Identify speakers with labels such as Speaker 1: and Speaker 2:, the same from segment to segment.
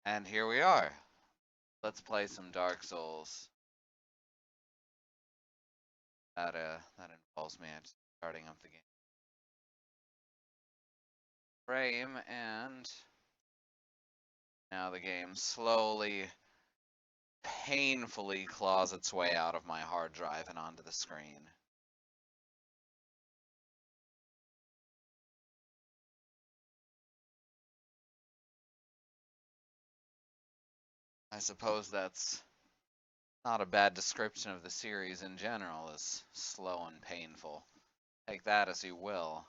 Speaker 1: And here we are. Let's play some Dark Souls. That involves me starting up the game. Frame, and now the game slowly, painfully claws its way out of my hard drive and onto the screen. I suppose that's not a bad description of the series in general, as slow and painful. Take that as you will.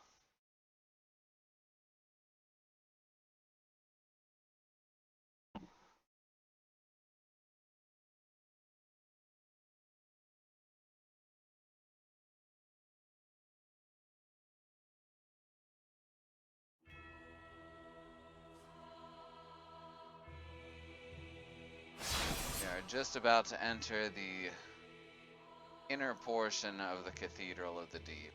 Speaker 1: We are just about to enter the inner portion of the Cathedral of the Deep.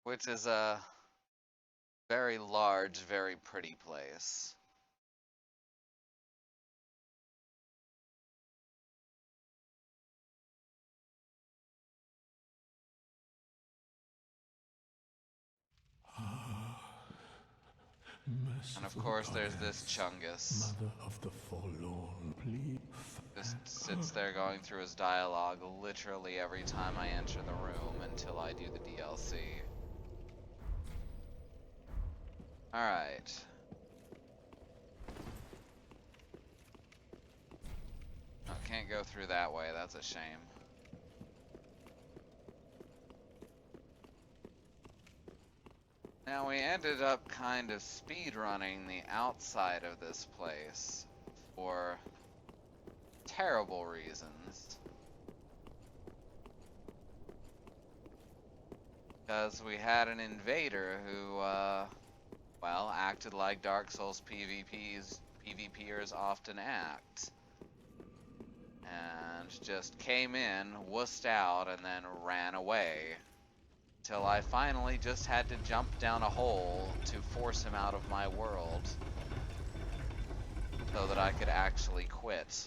Speaker 1: Which is a very large, very pretty place. And of course there's this Chungus.
Speaker 2: Mother of the forlorn, please.
Speaker 1: Just sits there going through his dialogue literally every time I enter the room until I do the DLC. Alright. Oh, can't go through that way, that's a shame. Now we ended up kind of speedrunning the outside of this place for terrible reasons. Because we had an invader who, well, acted like Dark Souls PvPers often act. And just came in, wussed out, and then ran away. Till I finally just had to jump down a hole to force him out of my world. So that I could actually quit.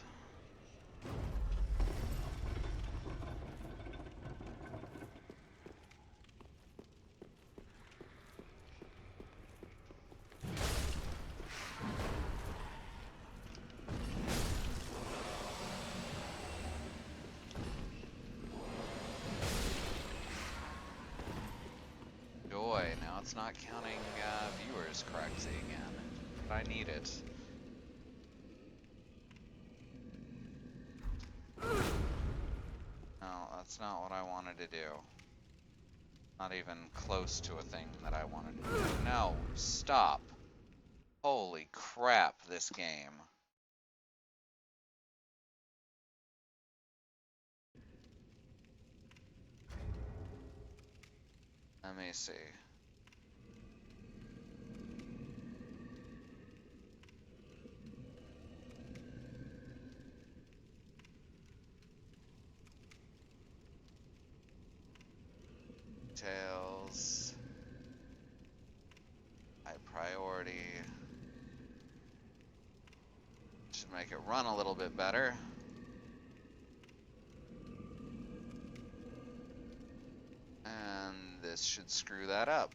Speaker 1: Now it's not counting viewers correctly again, but I need it. No, that's not what I wanted to do. Not even close to a thing that I wanted to do. No, stop. Holy crap, this game. Let me see. Details. High priority. Should make it run a little bit better. And this should screw that up.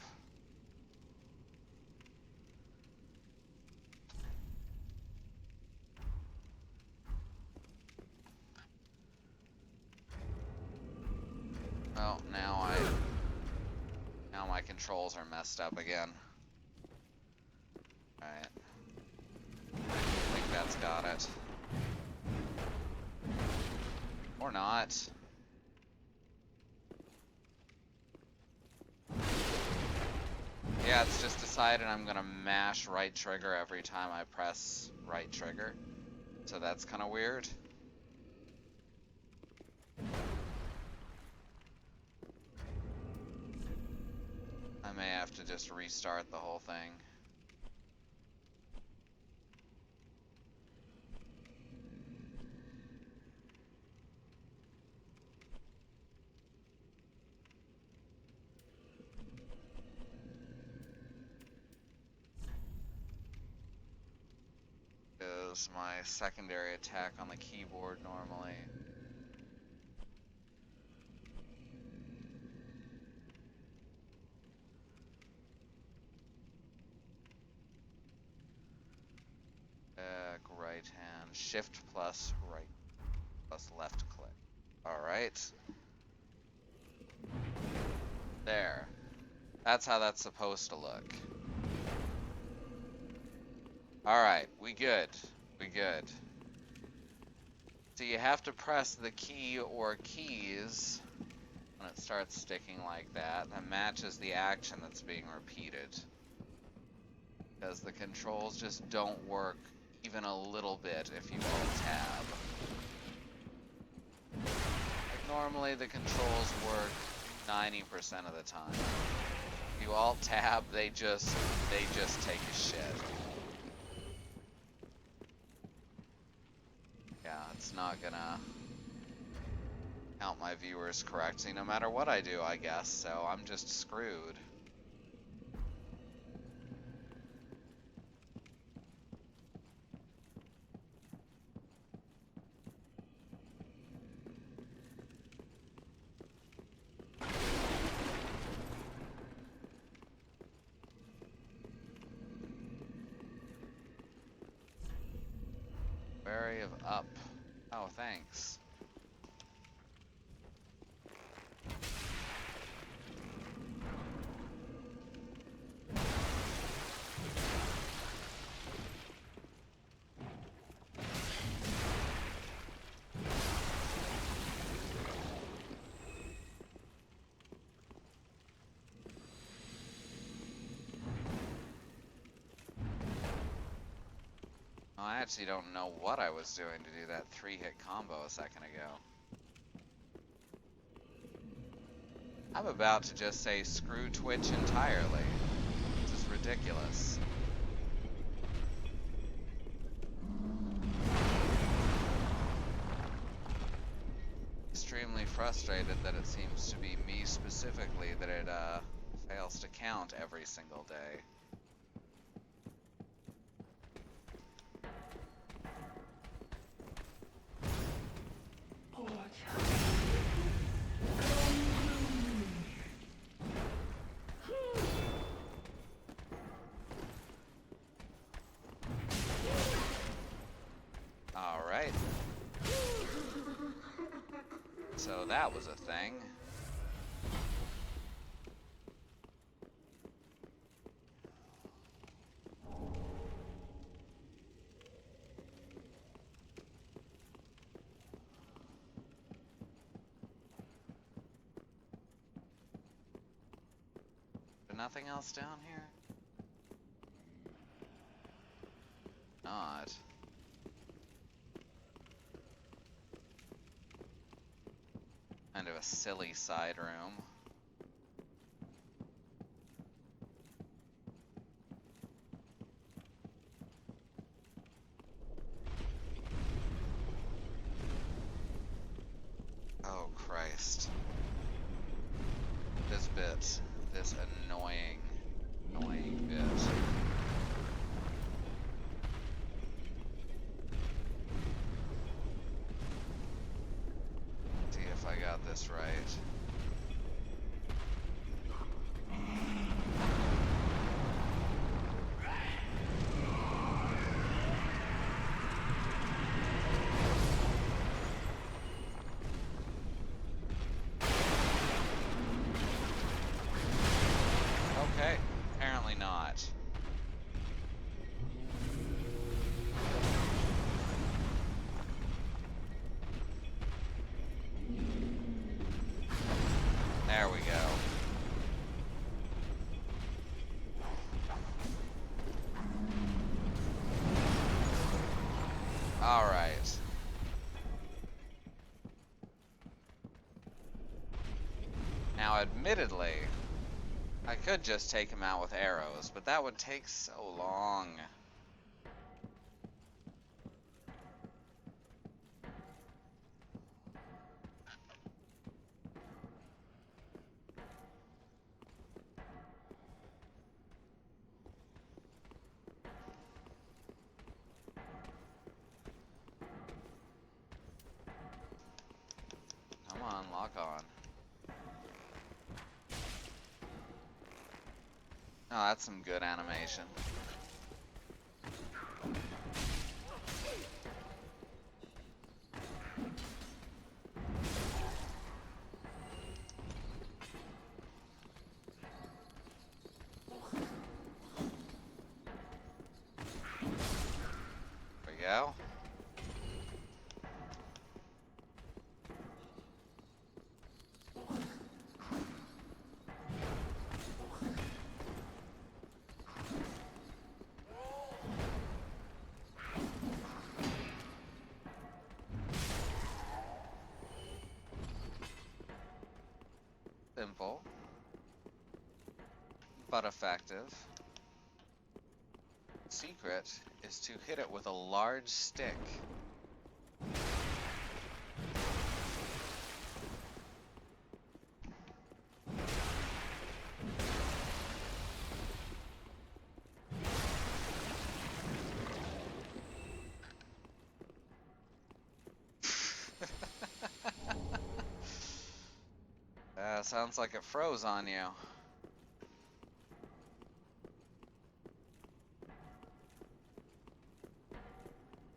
Speaker 1: Well, now my controls are messed up again. Alright. I think that's got it. Or not. Yeah, it's just decided I'm gonna mash right trigger every time I press right trigger. So that's kind of weird. I may have to just restart the whole thing. is my secondary attack on the keyboard normally? Right hand. Shift plus right plus left click. Alright. There. That's how that's supposed to look. Alright, we good. We good. So you have to press the key or keys when it starts sticking like that. That matches the action that's being repeated. Because the controls just don't work even a little bit if you alt-tab. Like normally the controls work 90% of the time. If you alt-tab, they just take a shit. Yeah, it's not gonna count my viewers correctly no matter what I do, I guess, so I'm just screwed. Wary of up. Oh, thanks. Oh, I actually don't know what I was doing to do that 3-hit combo a second ago. I'm about to just say screw Twitch entirely. This is ridiculous. Extremely frustrated that it seems to be me specifically that it fails to count every single day. Alright. So that was a thing. Nothing else down here? Not. Kind of a silly side room. Oh, Christ. This bit. This annoying bit. See if I got this right. Okay, apparently not. There we go. All right. Now, admittedly, I could just take him out with arrows, but that would take so long. Lock on. Oh, that's some good animation. There we go. Simple, but effective. Secret is to hit it with a large stick. Sounds like it froze on you. As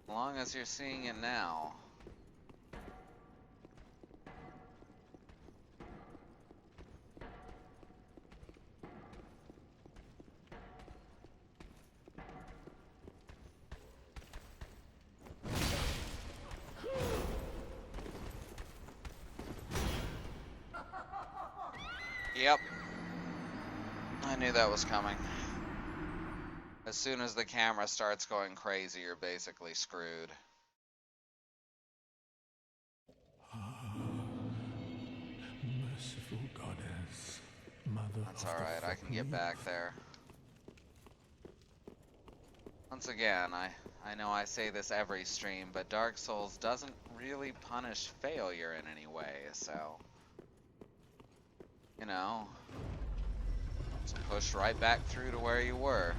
Speaker 1: long as you're seeing it now. Yep. I knew that was coming. As soon as the camera starts going crazy, you're basically screwed.
Speaker 2: Merciful goddess, mother
Speaker 1: That's
Speaker 2: of the
Speaker 1: alright, I can
Speaker 2: forbidden.
Speaker 1: get back there. Once again, I know I say this every stream, but Dark Souls doesn't really punish failure in any way, so... You know... Just push right back through to where you were.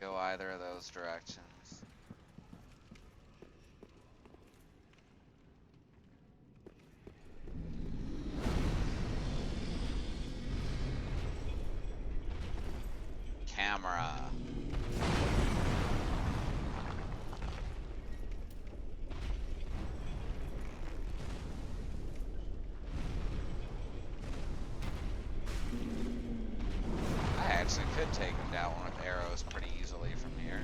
Speaker 1: Go either of those directions. Camera. I actually could take him down with arrows pretty easily from here.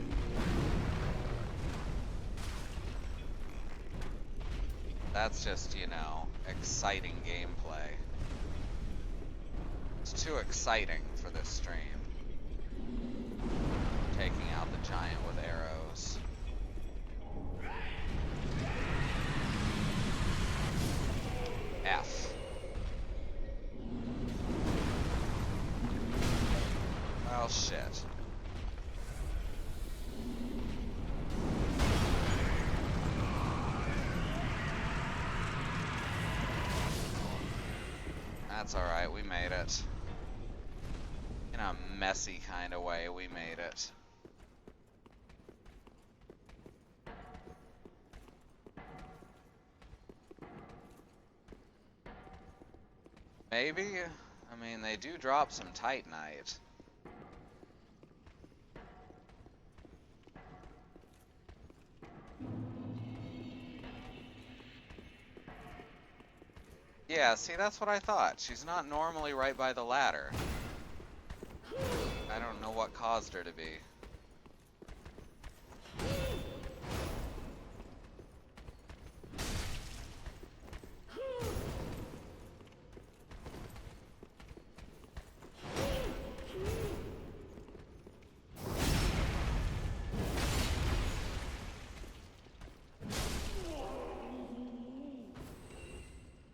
Speaker 1: That's just, you know, exciting gameplay. It's too exciting for this stream. Taking out the giant with arrows. F. Well, shit. That's alright, we made it. In a messy kind of way, we made it. Maybe? I mean, they do drop some Titanite. Yeah, see, that's what I thought. She's not normally right by the ladder. I don't know what caused her to be.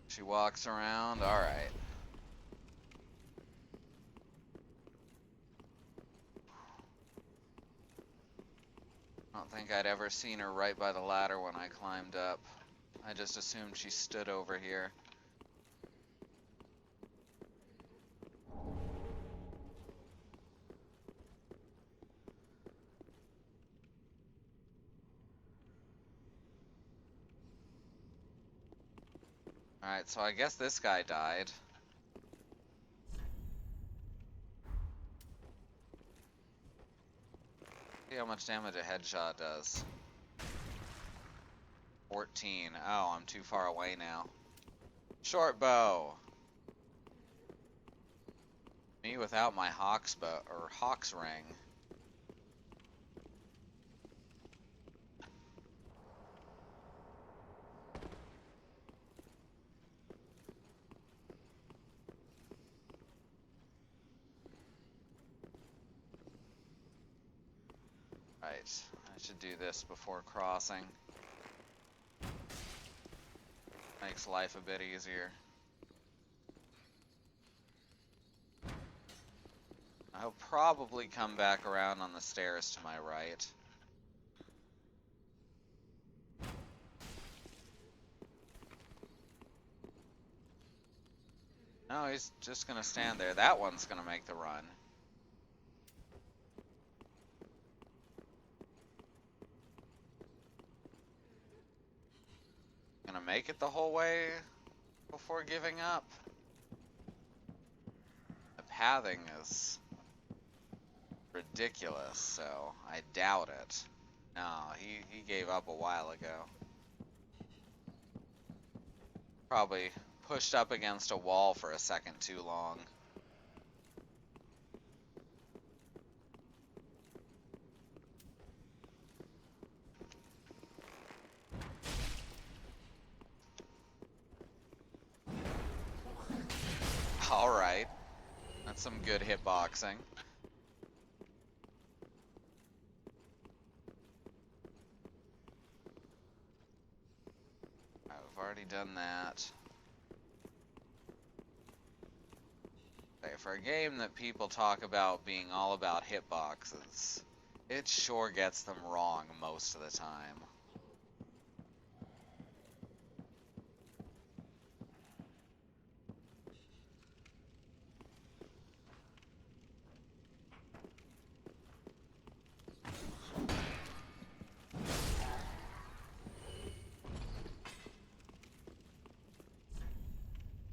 Speaker 1: She walks around, alright. I don't think I'd ever seen her right by the ladder when I climbed up. I just assumed she stood over here. Alright, so I guess this guy died. See how much damage a headshot does. 14. Oh, I'm too far away now. Short bow. Me without my hawk's bow or hawk's ring. Right, I should do this before crossing. Makes life a bit easier. I'll probably come back around on the stairs to my right. No, he's just gonna stand there. That one's gonna make the run. Gonna make it the whole way before giving up. The pathing is ridiculous, so I doubt it. No, he gave up a while ago. Probably pushed up against a wall for a second too long. Alright. That's some good hitboxing. I've already done that. Okay, for a game that people talk about being all about hitboxes, it sure gets them wrong most of the time.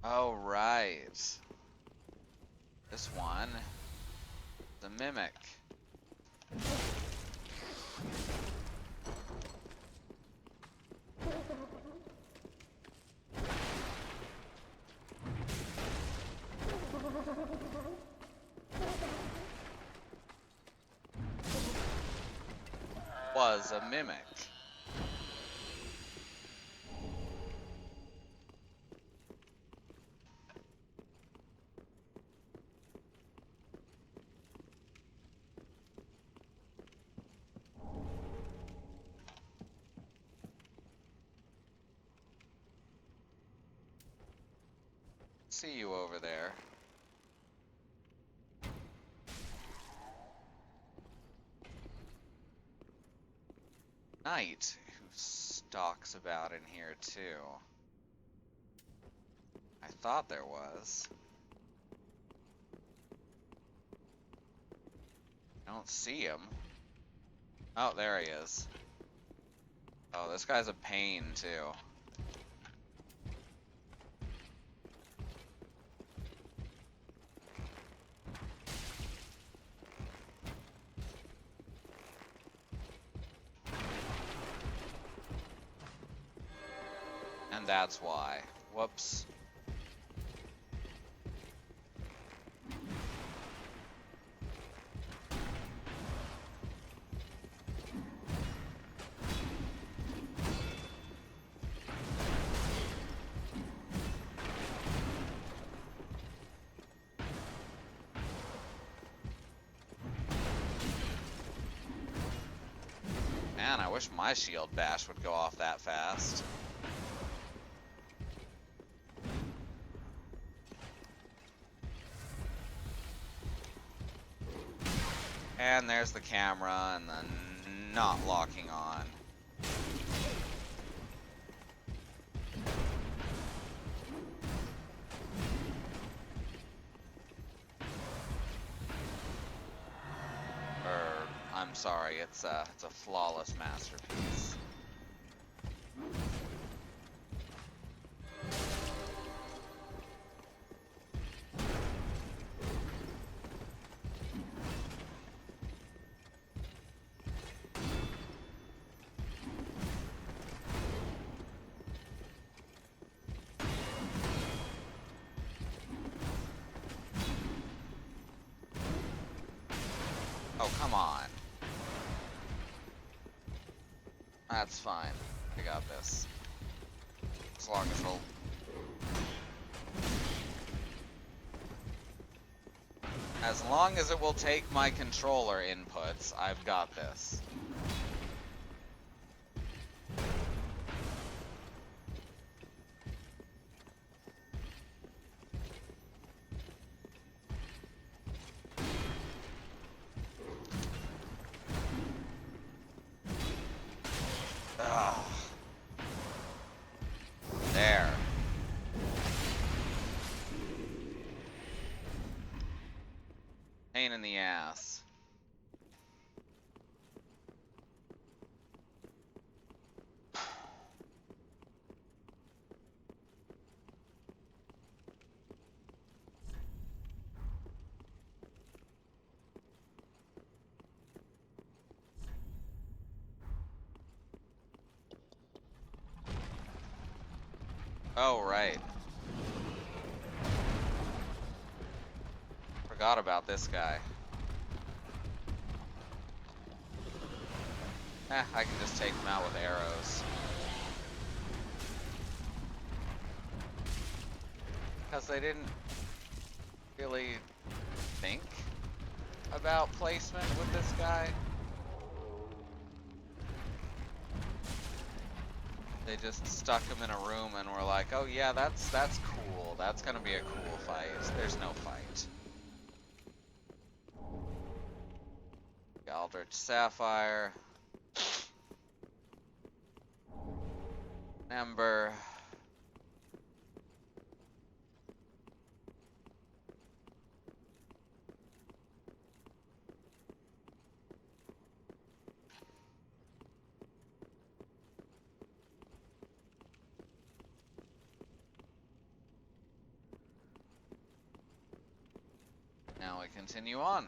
Speaker 1: Oh, right. This one, the mimic. Was a mimic. See you over there. Knight, who stalks about in here too. I thought there was. I don't see him. Oh, there he is. Oh, this guy's a pain too. And that's why. Whoops. Man, I wish my shield bash would go off that fast. And there's the camera and the not locking on. I'm sorry, it's a flawless masterpiece. That's fine. I got this. As long as we'll... As long as it will take my controller inputs, I've got this. Ugh. There. Pain in the ass. Oh, right. Forgot about this guy. I can just take him out with arrows. Because they didn't really think about placement with this guy. They just stuck him in a room and were like, oh yeah, that's cool. That's gonna be a cool fight. There's no fight. Aldrich Sapphire. Ember. Now we continue on.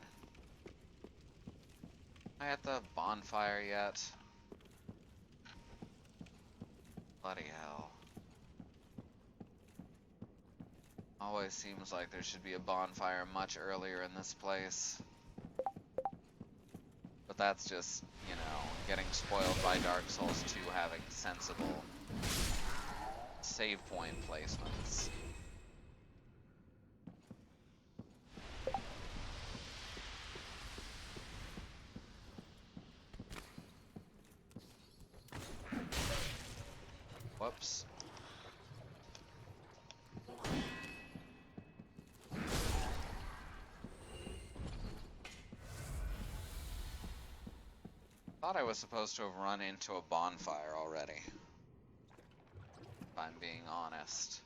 Speaker 1: Am I at the bonfire yet? Bloody hell. Always seems like there should be a bonfire much earlier in this place. But that's just, you know, getting spoiled by Dark Souls 2 having sensible save point placements. Whoops. Thought I was supposed to have run into a bonfire already, if I'm being honest.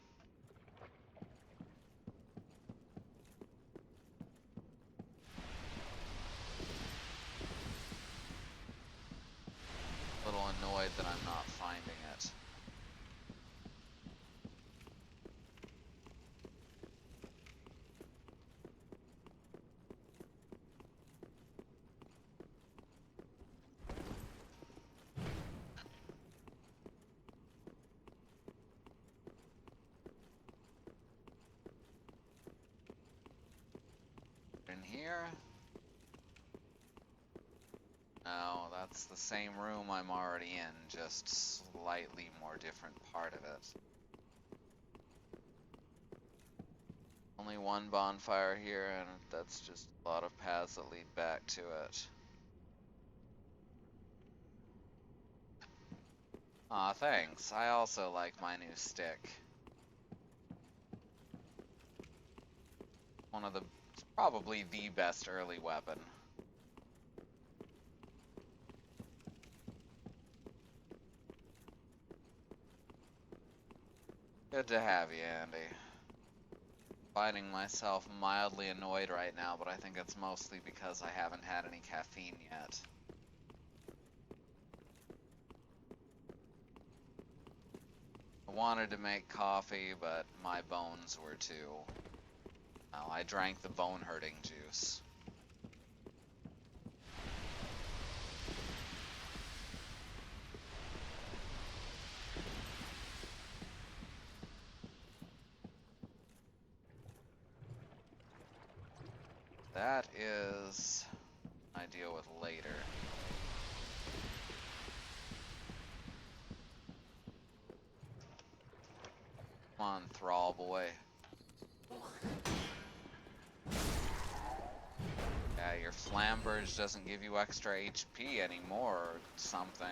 Speaker 1: A little annoyed that I'm not finding it. In here? No, that's the same room I'm already in, just slightly more different part of it. Only one bonfire here, and that's just a lot of paths that lead back to it. Aw, thanks. I also like my new stick. One of the, probably the best early weapon. Good to have you, Andy. Finding myself mildly annoyed right now, but I think it's mostly because I haven't had any caffeine yet. I wanted to make coffee, but my bones were too... Well, I drank the bone-hurting juice. That is... I deal with later. Come on, Thrall boy. Yeah, your Flamberge doesn't give you extra HP anymore or something.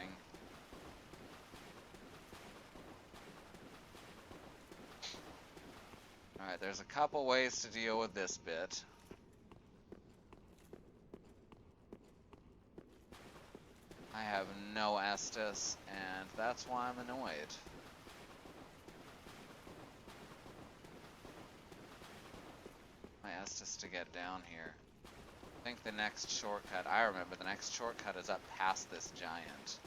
Speaker 1: Alright, there's a couple ways to deal with this bit. I have no Estus, and that's why I'm annoyed. My Estus to get down here. I think the next shortcut, I remember, the next shortcut is up past this giant.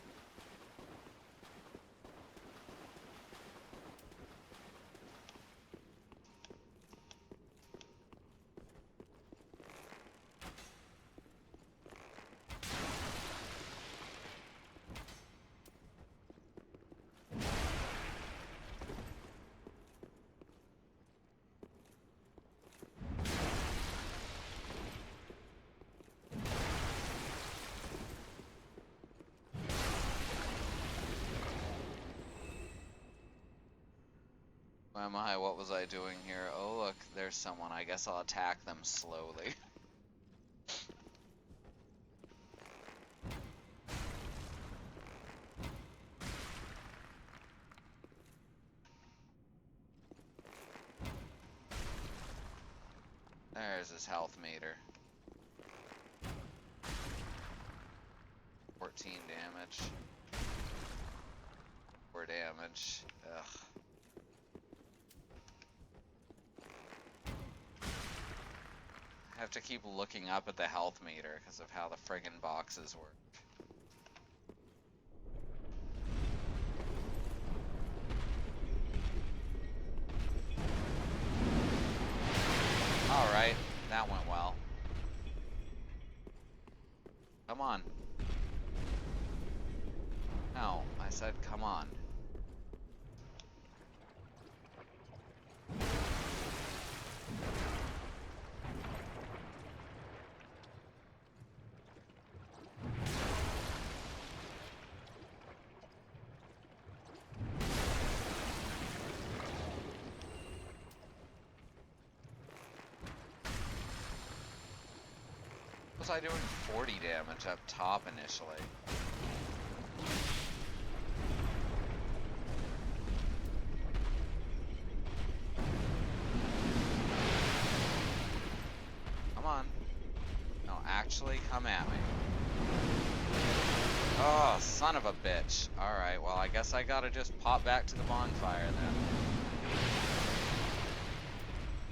Speaker 1: Where am I? What was I doing here? Oh look, there's someone. I guess I'll attack them slowly. There's his health meter. 14 damage. 4 damage. Ugh. I have to keep looking up at the health meter because of how the friggin' boxes work. Alright, that went well. Come on. No, I said come on. Was I doing 40 damage up top initially? Come on. No, actually come at me. Oh, son of a bitch. Alright, well I guess I gotta just pop back to the bonfire then.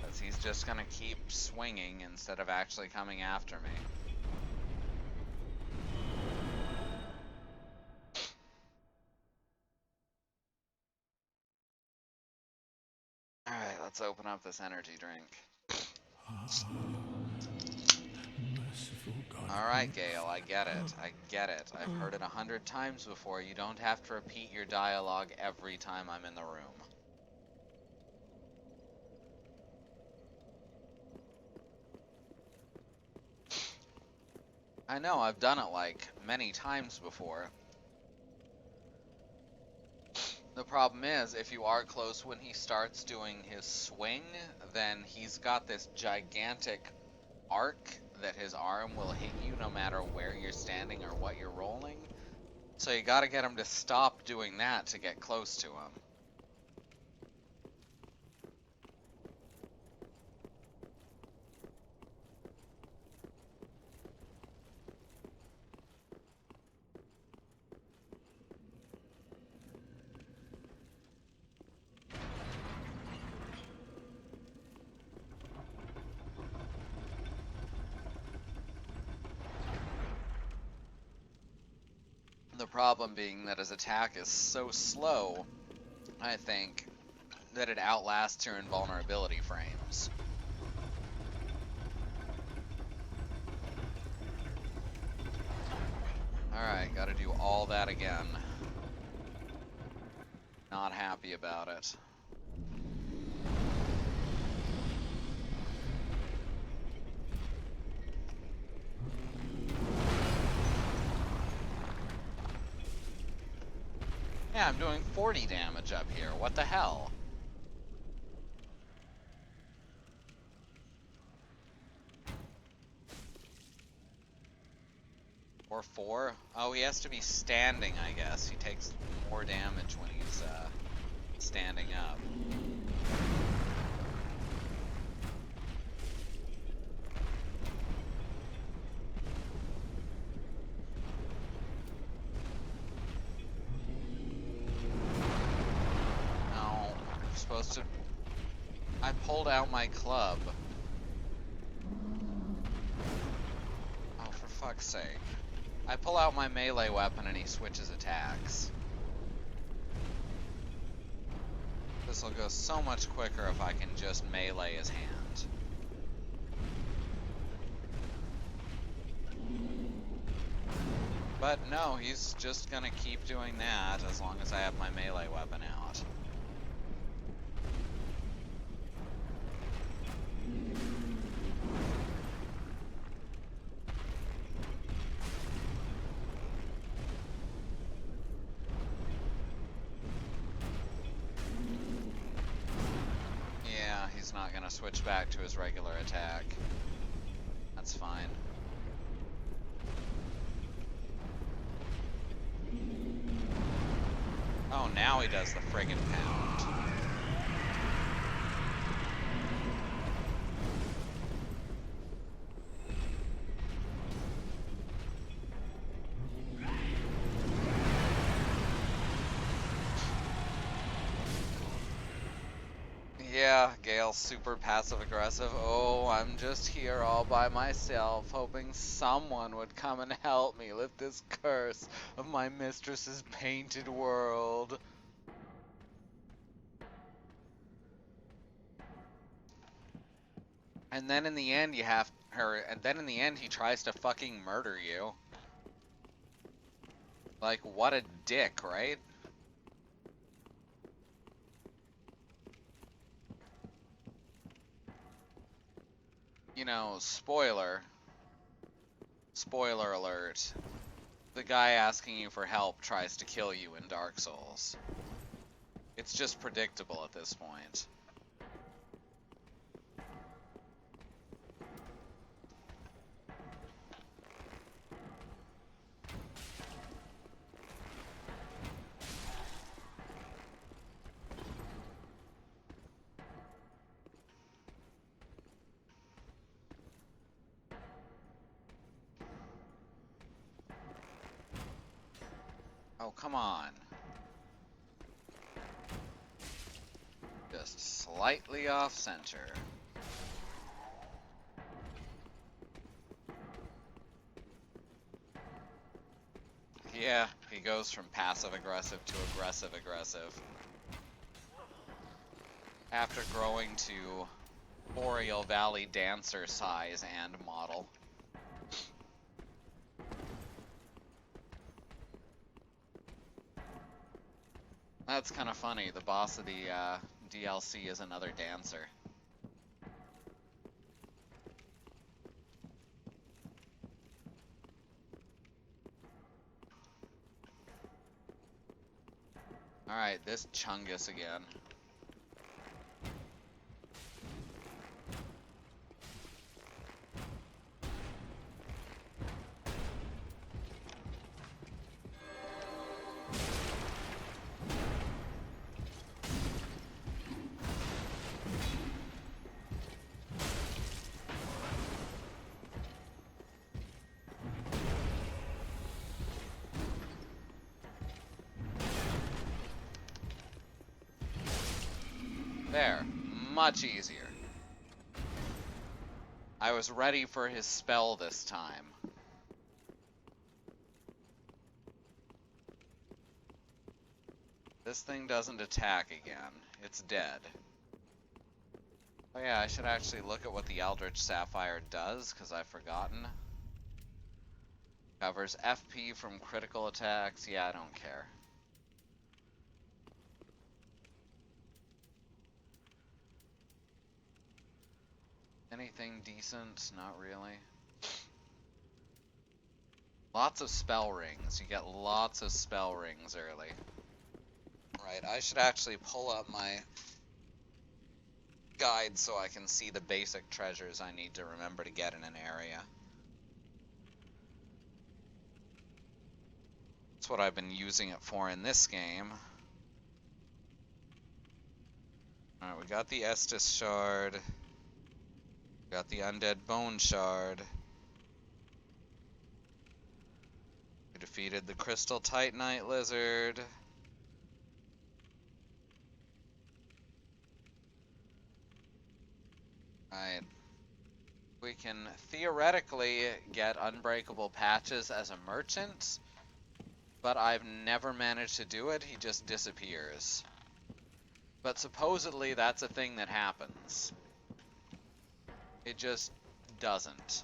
Speaker 1: Because he's just gonna keep swinging instead of actually coming after me. Alright, let's open up this energy drink.
Speaker 2: Merciful God.
Speaker 1: Alright, Gale, I get it. I get it. I've heard it 100 times before. You don't have to repeat your dialogue every time I'm in the room. I know, I've done it like many times before. The problem is, if you are close when he starts doing his swing, then he's got this gigantic arc that his arm will hit you no matter where you're standing or what you're rolling. So you gotta get him to stop doing that to get close to him. The problem being that his attack is so slow, I think, that it outlasts your invulnerability frames. Alright, gotta do all that again. Not happy about it. Yeah, I'm doing 40 damage up here. What the hell? Or 4? Oh, he has to be standing, I guess. He takes more damage when he's standing up. No, I'm supposed to... I pulled out my club. Oh, for fuck's sake. I pull out my melee weapon and he switches attacks. This will go so much quicker if I can just melee his hand. But no, he's just gonna keep doing that as long as I have my melee weapon out. Yeah, he's not gonna switch back to his regular attack. That's fine. Oh, now he does the friggin' pound. Yeah, Gale's super passive aggressive. Oh, I'm just here all by myself, hoping someone would come and help me lift this curse of my mistress's painted world. And then in the end he tries to fucking murder you. Like, what a dick, right? You know, spoiler alert, the guy asking you for help tries to kill you in Dark Souls. It's just predictable at this point. Oh, come on. Just slightly off center. Yeah, he goes from passive-aggressive to aggressive-aggressive. After growing to Boreal Valley Dancer size and model. That's kind of funny. The boss of the DLC is another dancer. Alright, this Chungus again. There. Much easier. I was ready for his spell this time. This thing doesn't attack again. It's dead. Oh yeah, I should actually look at what the Eldritch Sapphire does, because I've forgotten. Covers FP from critical attacks. Yeah, I don't care. Anything decent? Not really. Lots of spell rings. You get lots of spell rings early. Right, I should actually pull up my guide so I can see the basic treasures I need to remember to get in an area. That's what I've been using it for in this game. Alright, we got the Estus shard. Got the Undead Bone shard. We defeated the Crystal Titanite Lizard. Alright. We can theoretically get unbreakable patches as a merchant, but I've never managed to do it. He just disappears. But supposedly that's a thing that happens. It just doesn't.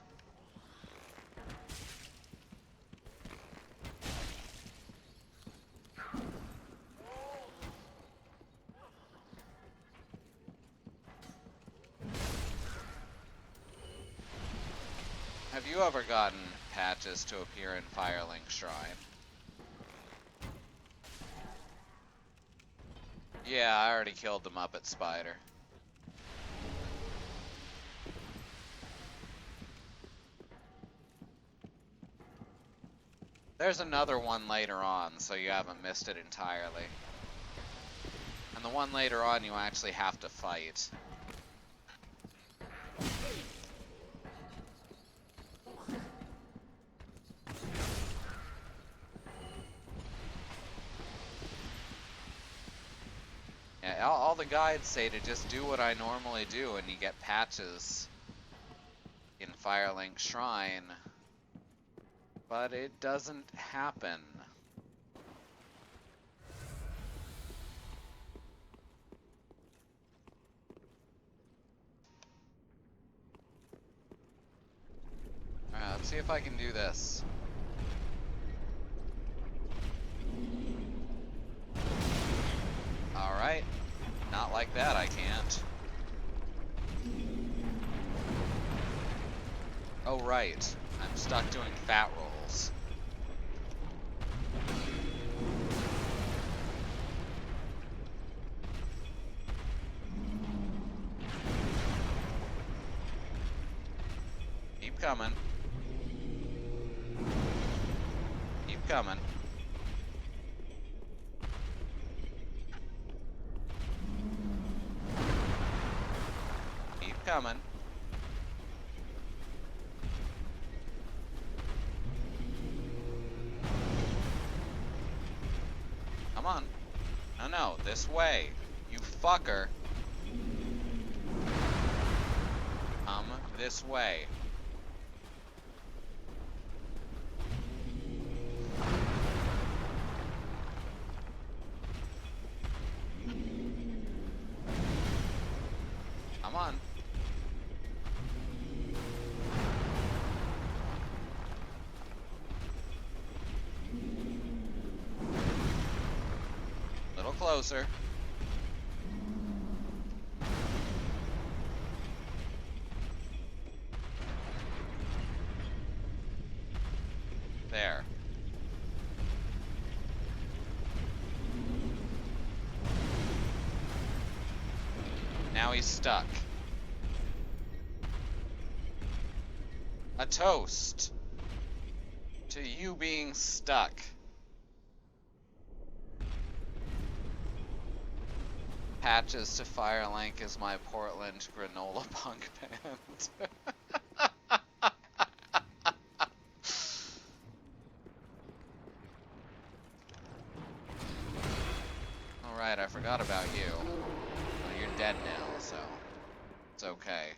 Speaker 1: Have you ever gotten patches to appear in Firelink Shrine? Yeah, I already killed the Muppet Spider. There's another one later on, so you haven't missed it entirely. And the one later on you actually have to fight. Yeah, all the guides say to just do what I normally do and you get patches in Firelink Shrine. But it doesn't happen. Alright, let's see if I can do this. Alright. Not like that, I can't. Oh, right. I'm stuck doing fat rolls. Keep coming. Keep coming. Keep coming. Come on. No, no, this way. You fucker. Come this way. Come on. Little closer. There. Now he's stuck. A toast to you being stuck. Patches to Firelink is my Portland granola punk band. Alright, I forgot about you. Well, you're dead now, so it's okay.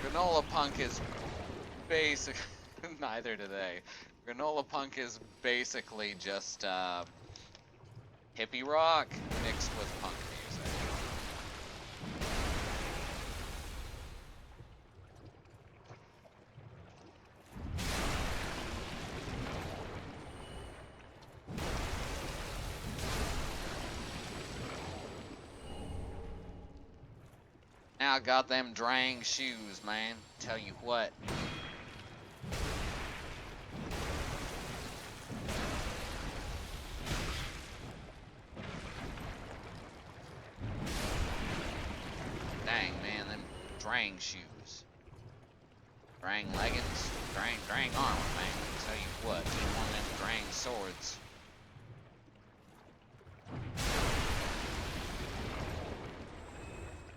Speaker 1: Granola Punk is basic. Neither do they. Granola Punk is basically just hippie rock mixed with punk music. Now I got them drang shoes, man. Tell you what. Dang, man, them drang shoes. Drang leggings, drang armor, man. I'll tell you what, get one of them drang swords.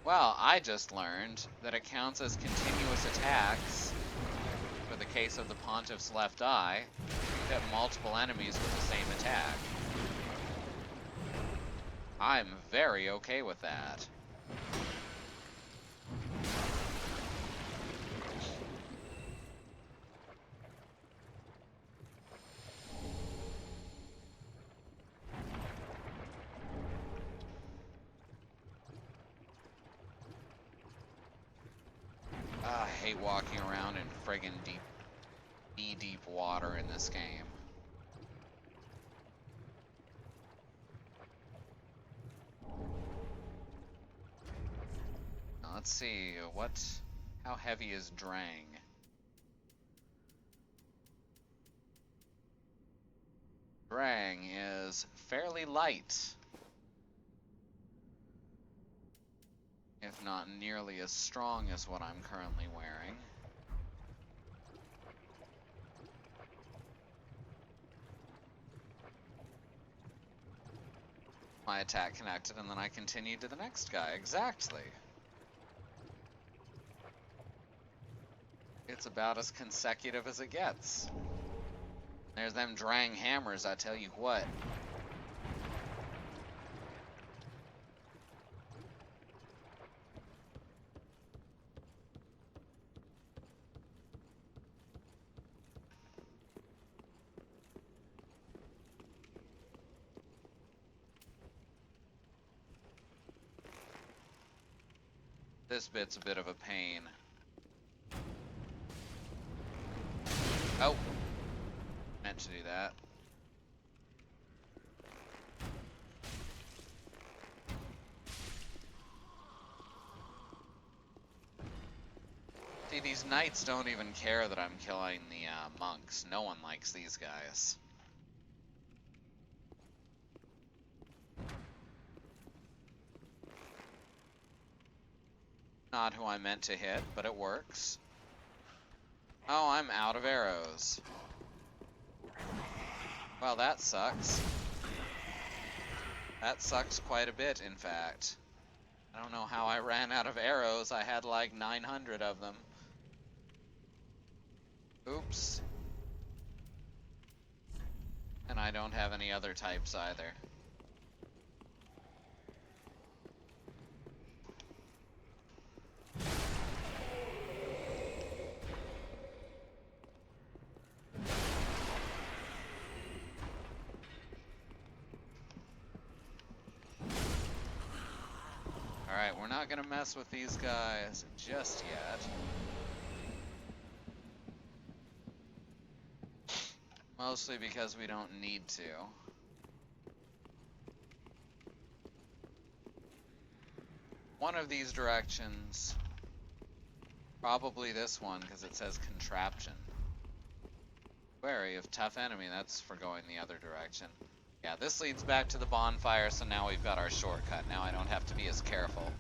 Speaker 1: Well, I just learned that it counts as continuous attacks for the case of the Pontiff's left eye. You hit multiple enemies with the same attack. I'm very okay with that. I hate walking around in friggin' knee-deep water in this game. Now, let's see, how heavy is Drang? Drang is fairly light, if not nearly as strong as what I'm currently wearing. My attack connected, and then I continued to the next guy. Exactly. It's about as consecutive as it gets. There's them Drang hammers, I tell you what. This bit's a bit of a pain. Oh, meant to do that. See, these knights don't even care that I'm killing the monks. No one likes these guys. Not who I meant to hit, but it works. Oh, I'm out of arrows. Well, that sucks. That sucks quite a bit, in fact. I don't know how I ran out of arrows. I had like 900 of them. Oops. And I don't have any other types either. Alright, we're not gonna mess with these guys just yet. Mostly because we don't need to. One of these directions, probably this one because it says contraption. Wary of tough enemy, that's for going the other direction. Yeah, this leads back to the bonfire, so now we've got our shortcut. Now I don't have to be as careful.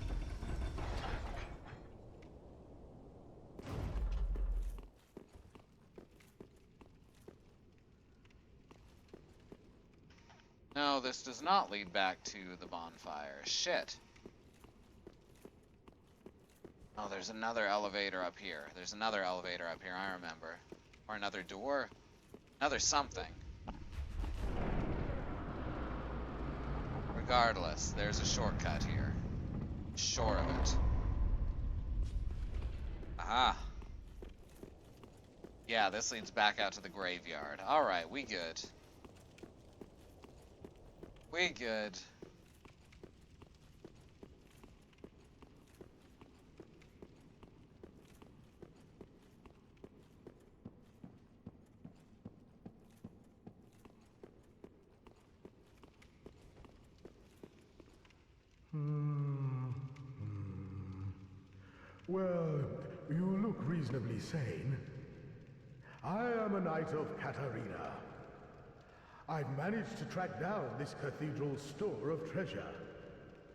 Speaker 1: No, this does not lead back to the bonfire. Shit. Oh, there's another elevator up here. There's another elevator up here, I remember. Or another door. Another something. Regardless, there's a shortcut here. Sure of it. Aha. Yeah, this leads back out to the graveyard. Alright, we good. We good.
Speaker 2: Well, you look reasonably sane. I am a knight of Katarina. I've managed to track down this cathedral's store of treasure.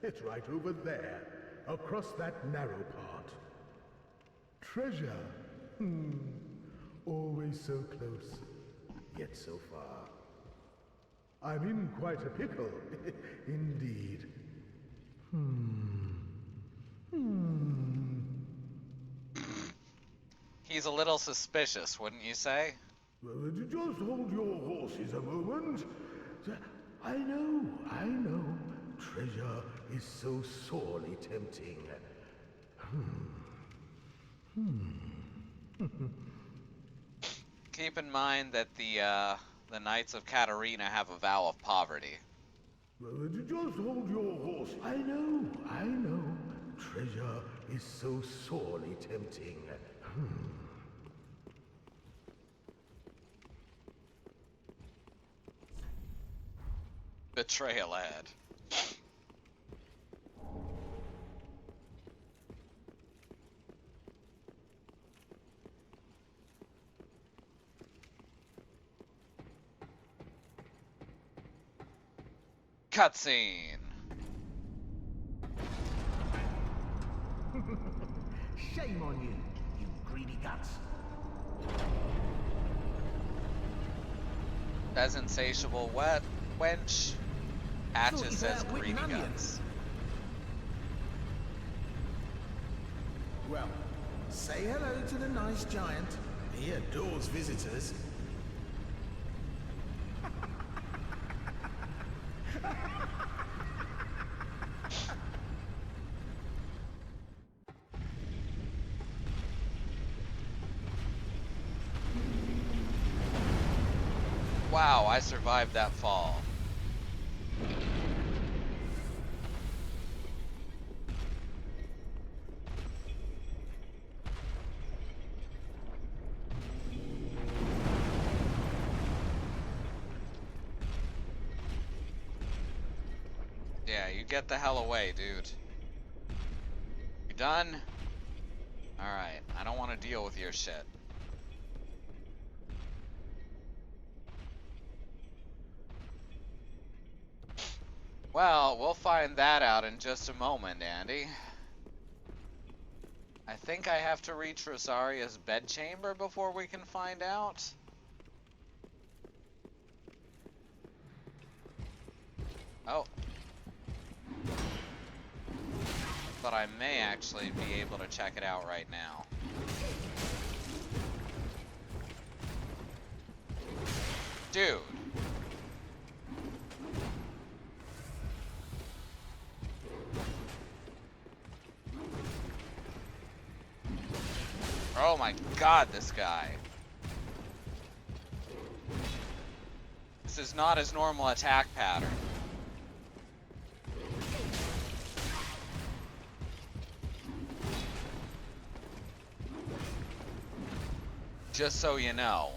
Speaker 2: It's right over there, across that narrow part. Treasure Always so close, yet so far. I'm in quite a pickle, indeed.
Speaker 1: He's a little suspicious, wouldn't you say?
Speaker 2: Just hold your horses a moment. I know. Treasure is so sorely tempting.
Speaker 1: Keep in mind that the Knights of Katarina have a vow of poverty.
Speaker 2: Just hold your horse. I know. Treasure is so sorely tempting.
Speaker 1: Betrayal ahead. Cutscene.
Speaker 2: Shame on you, you greedy guts.
Speaker 1: As insatiable wench. Hatches says greedy guts.
Speaker 3: Well, say hello to the nice giant. He adores visitors.
Speaker 1: Wow, I survived that fall. Yeah, you get the hell away, dude. You done? Alright, I don't want to deal with your shit. Well, we'll find that out in just a moment, Andy. I think I have to reach Rosaria's bedchamber before we can find out. Oh. But I may actually be able to check it out right now. Dude. Oh my god, this guy. This is not his normal attack pattern. Just so you know.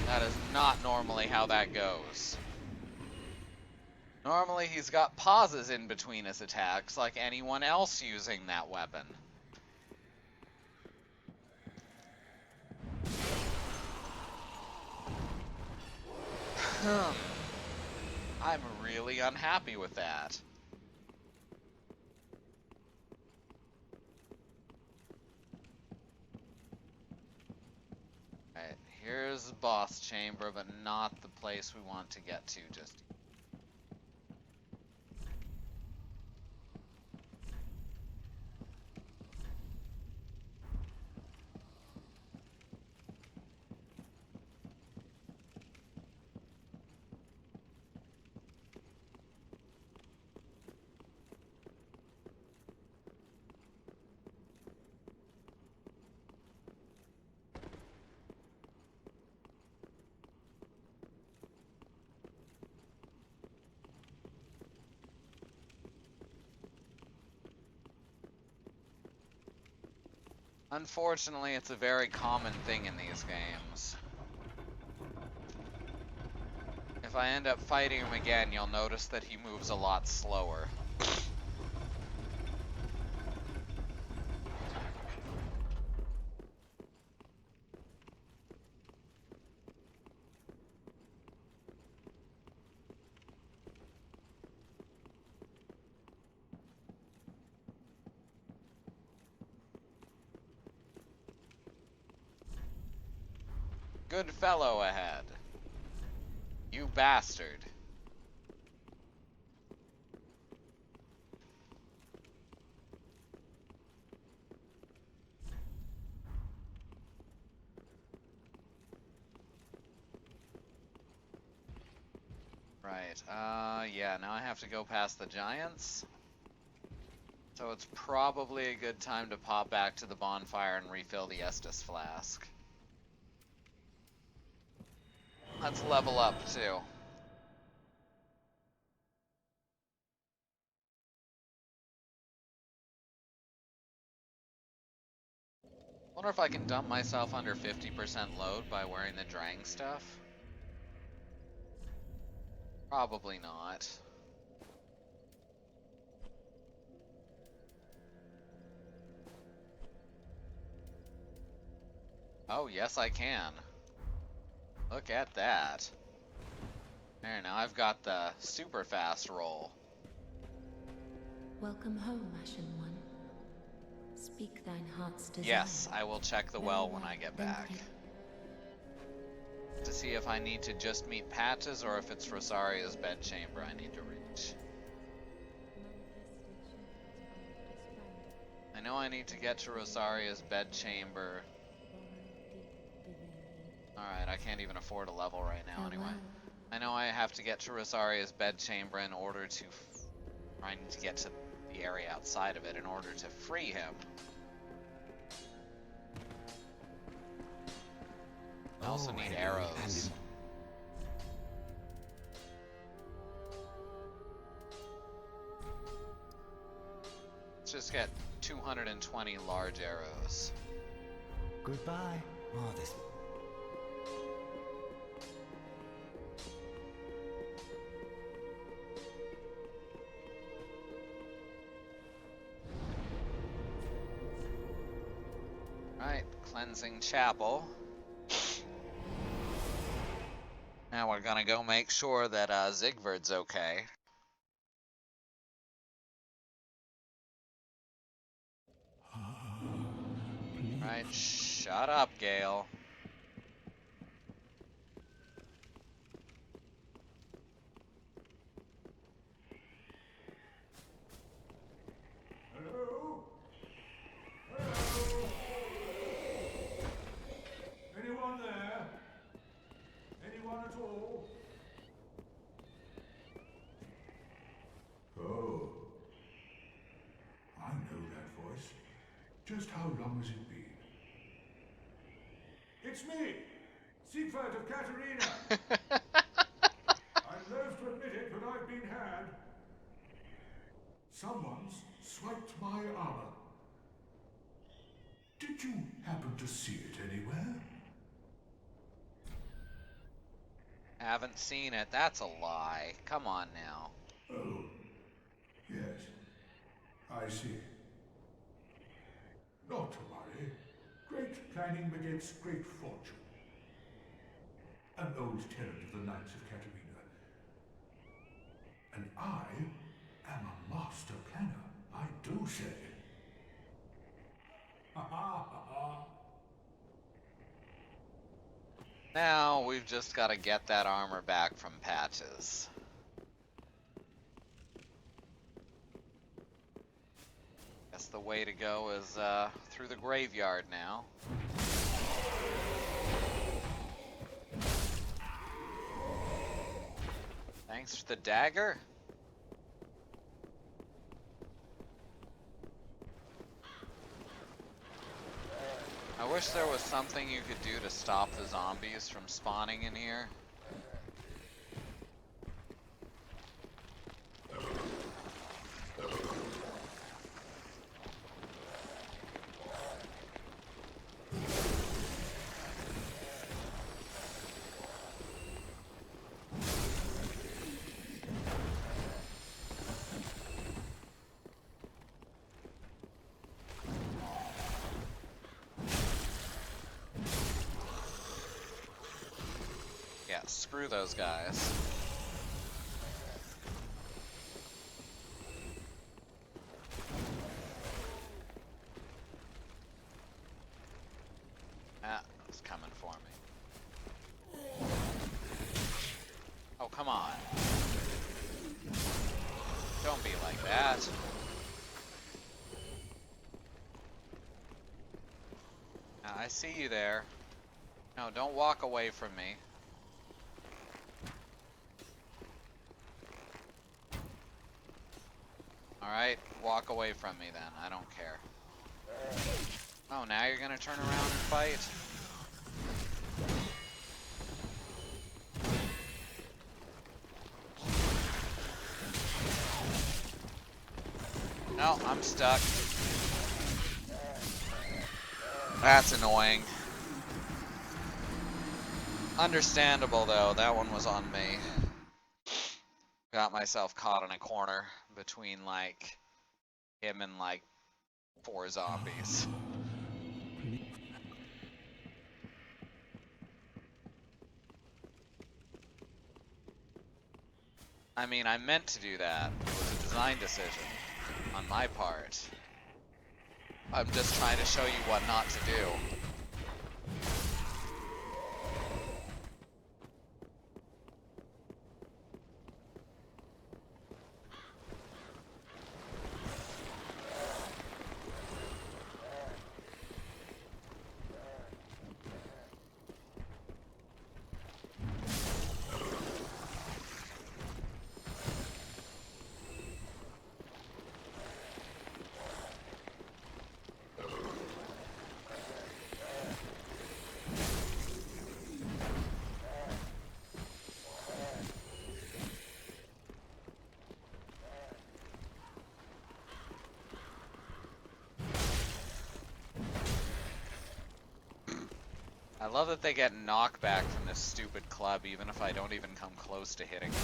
Speaker 1: That is not normally how that goes. Normally he's got pauses in between his attacks, like anyone else using that weapon. I'm really unhappy with that. Alright, here's the boss chamber, but not the place we want to get to just yet. Unfortunately, it's a very common thing in these games. If I end up fighting him again, you'll notice that he moves a lot slower. good fellow ahead. You bastard. Right, yeah, now I have to go past the giants. So it's probably a good time to pop back to the bonfire and refill the Estus flask. Let's level up, too. Wonder if I can dump myself under 50% load by wearing the Drang stuff? Probably not. Oh, yes I can. Look at that. There, now I've got the super fast roll.
Speaker 4: Welcome home, Ashen One. Speak thine heart's desire.
Speaker 1: Yes, I will check the well when I get back. To see if I need to just meet Patches or if it's Rosaria's bedchamber I need to reach. I know I need to get to Rosaria's bedchamber. Alright, I can't even afford a level right now anyway. I know I have to get to Rosaria's bedchamber in order to... I need to get to the area outside of it in order to free him. I also need arrows. Let's just get 220 large arrows.
Speaker 3: Goodbye, Mardis.
Speaker 1: Right, cleansing chapel. Now we're gonna go make sure that Zigvard's okay. Right, shut up, Gale.
Speaker 2: Hello? Hello? Anyone there? Anyone at all? Oh. I know that voice. Just how long has it been? It's me, Siegfried of Katarina. I'm loath to admit it, but I've been had. Someone's swiped my armor. Did you happen to see it anywhere?
Speaker 1: Haven't seen it. That's a lie. Come on now.
Speaker 2: Oh, yes. I see. Not to worry. Great planning begets great fortune. An old tenant of the Knights of Katarina. And I am a master planner, I do say. Ha ha ha ha.
Speaker 1: Now we've just got to get that armor back from Patches. Guess the way to go is through the graveyard now. Thanks for the dagger. I wish there was something you could do to stop the zombies from spawning in here. Yeah, screw those guys. Ah, it's coming for me. Oh, come on. Don't be like that. I see you there. No, don't walk away from me. Alright, walk away from me then. I don't care. Oh, now you're gonna turn around and fight? No, I'm stuck. That's annoying. Understandable though, that one was on me. Got myself caught in a corner between like him and like 4 zombies. I mean, I meant to do that. It was a design decision on my part. I'm just trying to show you what not to do. I love that they get knockback from this stupid club even if I don't even come close to hitting them.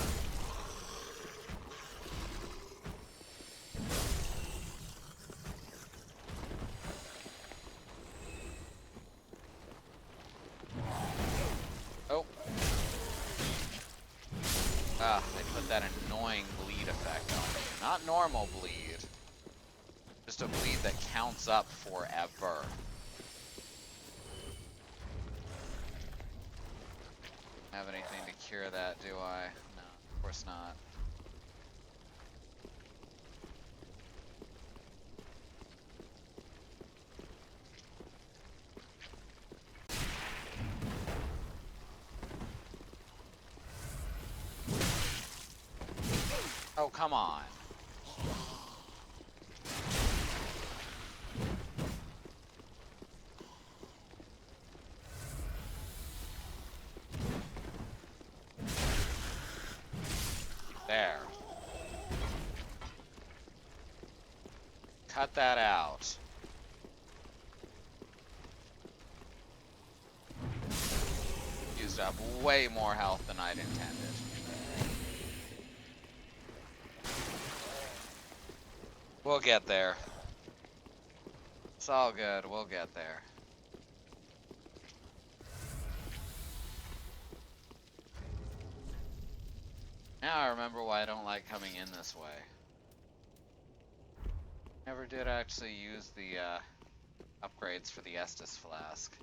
Speaker 1: Oh. Ah, they put that annoying bleed effect on me. Not normal bleed. Just a bleed that counts up forever. Have anything to cure that, do I? No, of course not. Oh, come on. There. Cut that out. Used up way more health than I'd intended. We'll get there. It's all good, we'll get there. Now I remember why I don't like coming in this way. Never did actually use the upgrades for the Estus flask.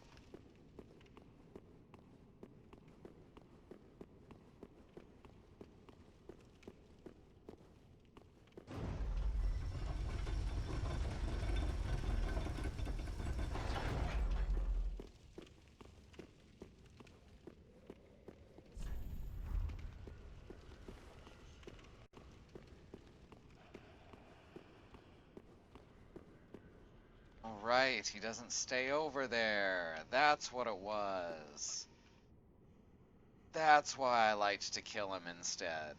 Speaker 1: Right, he doesn't stay over there. That's what it was. That's why I liked to kill him instead.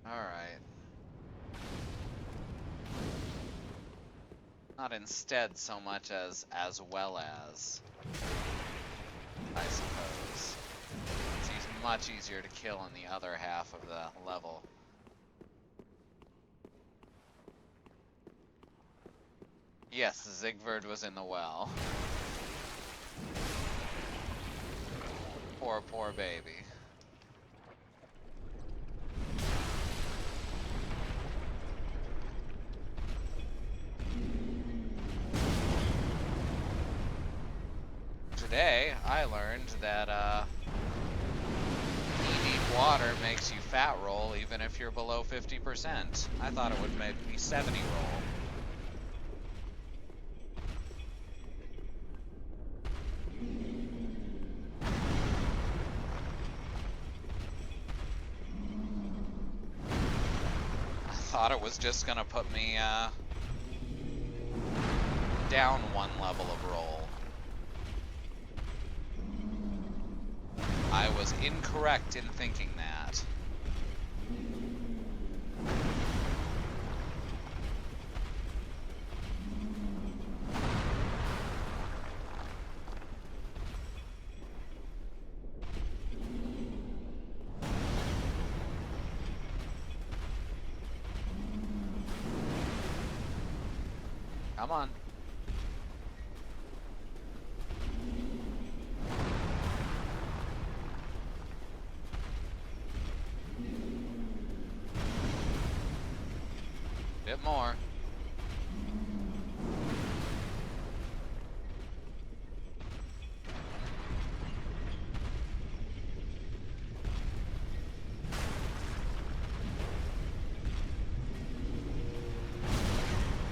Speaker 1: Alright. Not instead so much as well as, I suppose. He's much easier to kill in the other half of the level. Yes, Zigverd was in the well. Poor, poor baby. Today, I learned that, water makes you fat roll even if you're below 50%. I thought it would make me 70 roll. I thought it was just gonna put me down one level of roll. I was incorrect in thinking that. Come on. Bit more.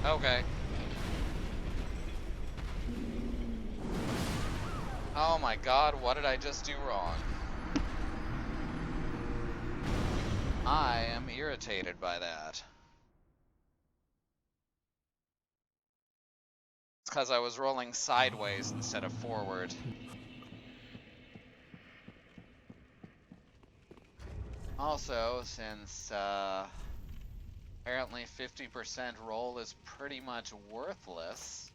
Speaker 1: Okay. Oh my god, what did I just do wrong? I am irritated by that. It's because I was rolling sideways instead of forward. Also, since apparently 50% roll is pretty much worthless,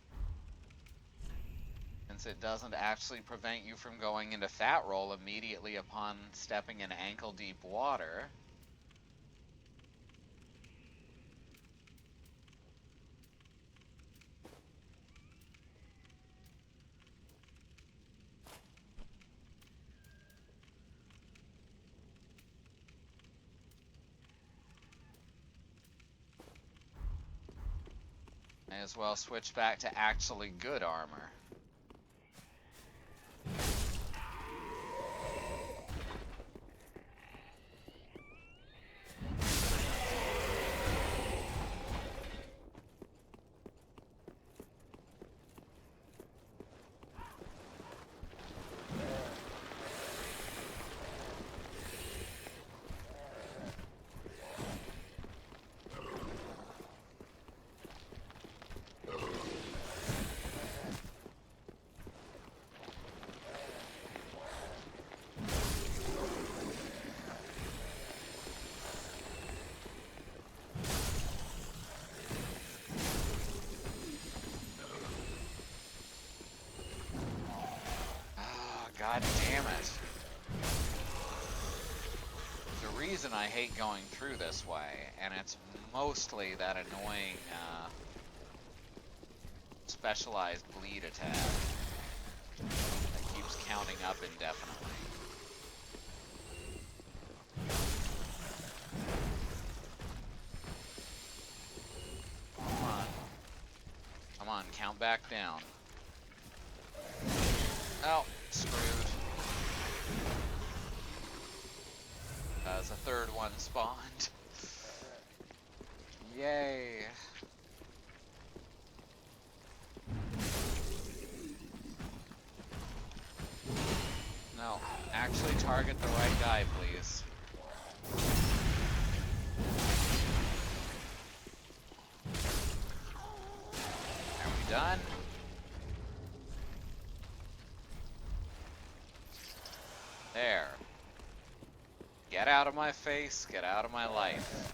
Speaker 1: since it doesn't actually prevent you from going into fat roll immediately upon stepping in ankle-deep water. May as well switch back to actually good armor. God damn it. The reason I hate going through this way, and it's mostly that annoying specialized bleed attack that keeps counting up indefinitely. Come on. Come on, count back down. Oh, screwed. As a third one spawned. Yay. No, actually target the right guy, please. Are we done? There. Get out of my face, get out of my life.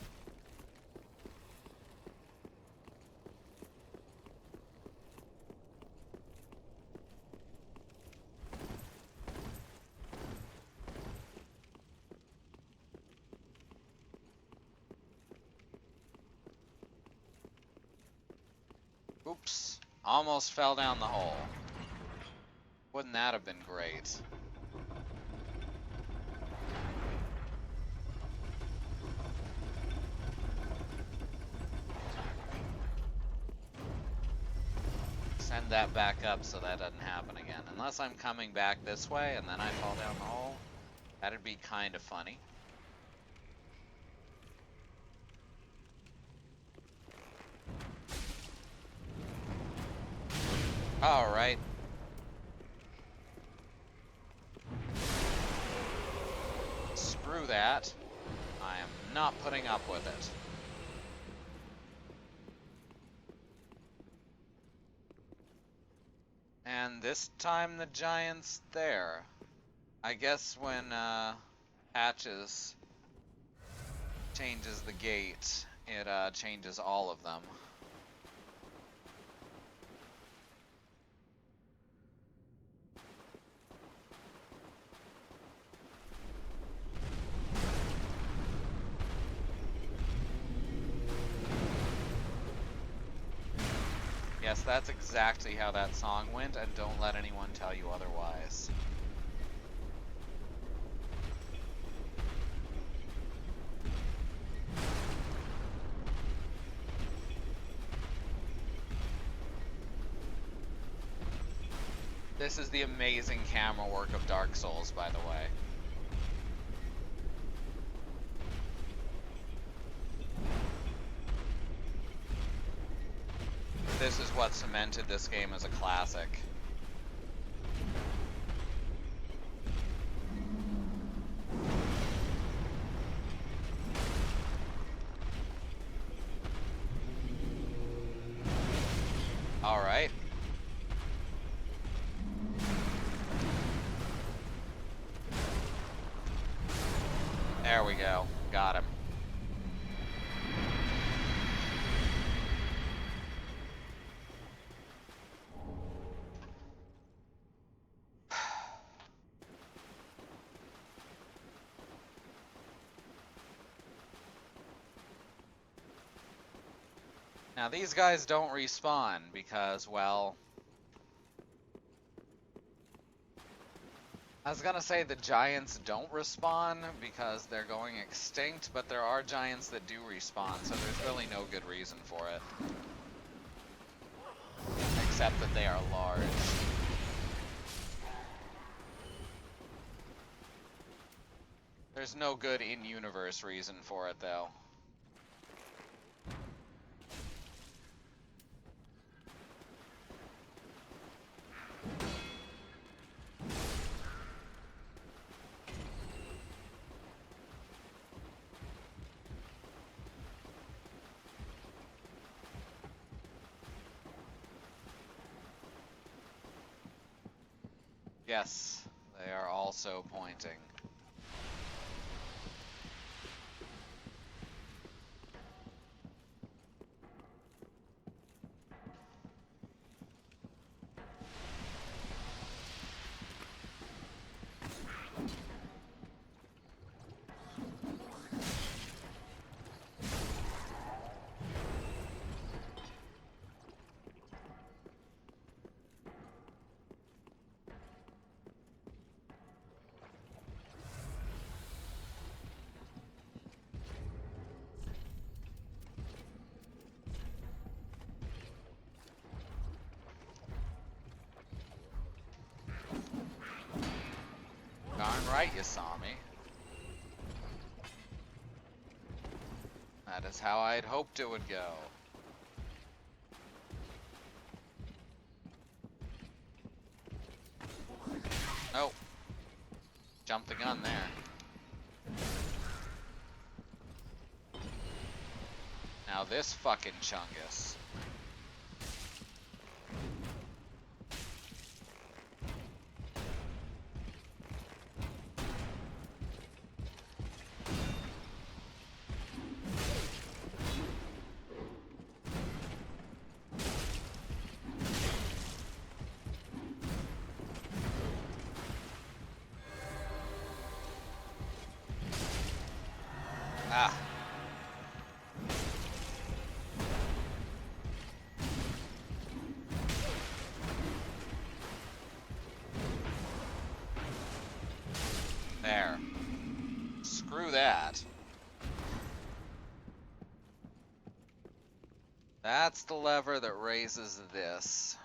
Speaker 1: Oops. Almost fell down the hole. Wouldn't that have been great? Send that back up so that doesn't happen again. Unless I'm coming back this way and then I fall down the hole. That'd be kind of funny. Alright. Screw that. I am not putting up with it. And this time the giant's there. I guess when Hatches changes the gate, it changes all of them. Yes, that's exactly how that song went, and don't let anyone tell you otherwise. This is the amazing camera work of Dark Souls, by the way. This is what cemented this game as a classic. Alright. There we go. Got him. Now these guys don't respawn because, well, I was gonna say the giants don't respawn because they're going extinct, but there are giants that do respawn, so there's really no good reason for it. Except that they are large. There's no good in-universe reason for it, though. Yes, they are also pointing. Darn right you saw me. That is how I'd hoped it would go. Oh. Jumped the gun there. Now this fucking chungus. Ah. There. Screw that. That's the lever that raises this.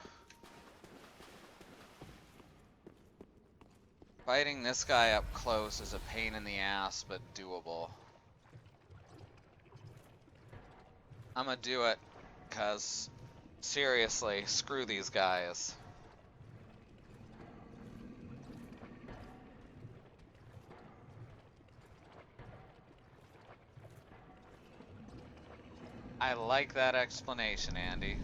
Speaker 1: Fighting this guy up close is a pain in the ass, but doable. I'm gonna do it, cause seriously, screw these guys. I like that explanation, Andy.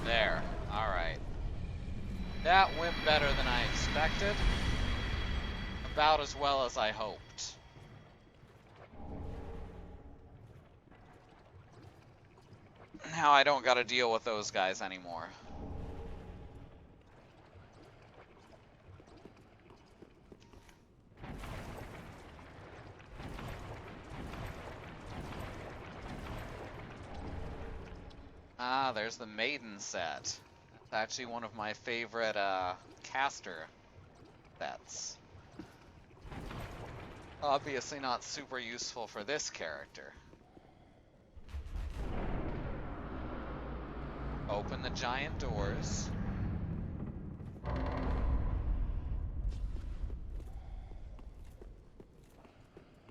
Speaker 1: There. Alright. That went better than I expected. About as well as I hoped. Now I don't gotta deal with those guys anymore. Ah, there's the Maiden set. It's actually one of my favorite caster sets. Obviously not super useful for this character. Open the giant doors.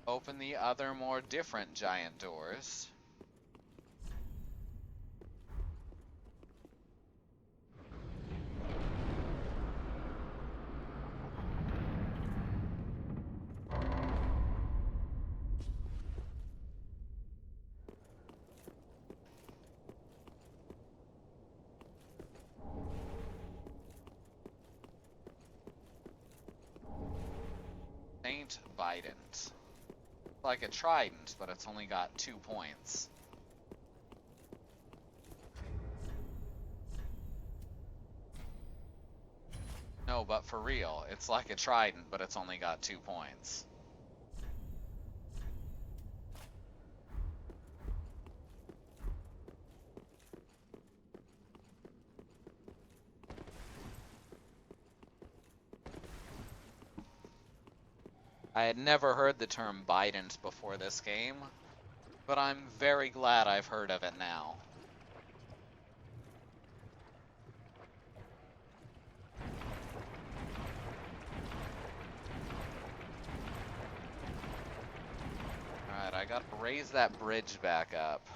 Speaker 1: Open the other, more different giant doors. Saint Bident. Like a trident, but it's only got 2 points. No, but for real, it's like a trident, but it's only got 2 points. I had never heard the term Bident before this game, but I'm very glad I've heard of it now. Alright, I gotta raise that bridge back up.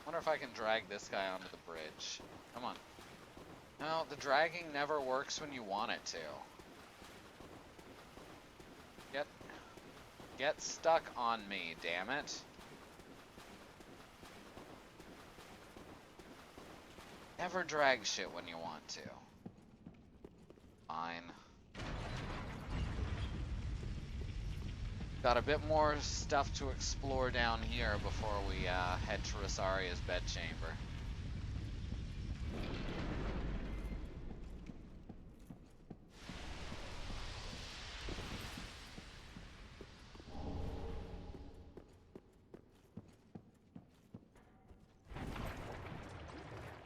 Speaker 1: Wonder if I can drag this guy onto the bridge. Come on. No, the dragging never works when you want it to. Get stuck on me, damn it. Never drag shit when you want to. Fine. Got a bit more stuff to explore down here before we head to Rosaria's bedchamber.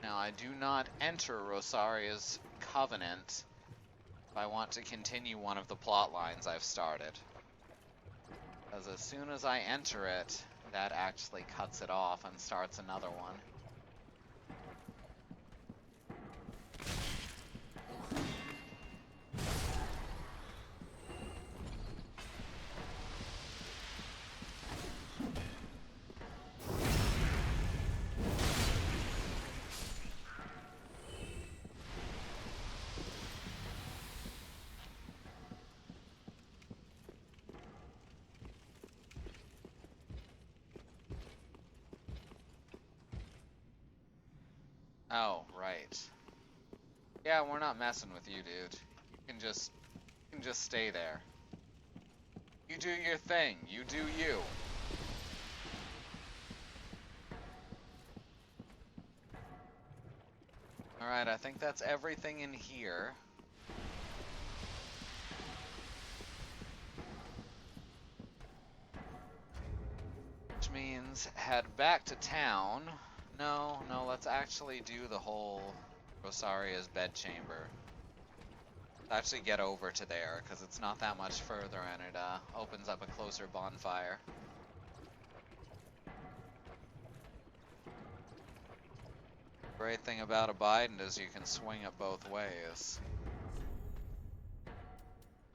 Speaker 1: Now, I do not enter Rosaria's Covenant if I want to continue one of the plot lines I've started. Because as soon as I enter it, that actually cuts it off and starts another one. Oh, right. Yeah, we're not messing with you, dude. You can just stay there. You do your thing. You do you. Alright, I think that's everything in here. Which means head back to town. No, no, let's actually do the whole Rosaria's bedchamber. Let's actually get over to there, because it's not that much further, and it opens up a closer bonfire. Great thing about a Biden is you can swing it both ways.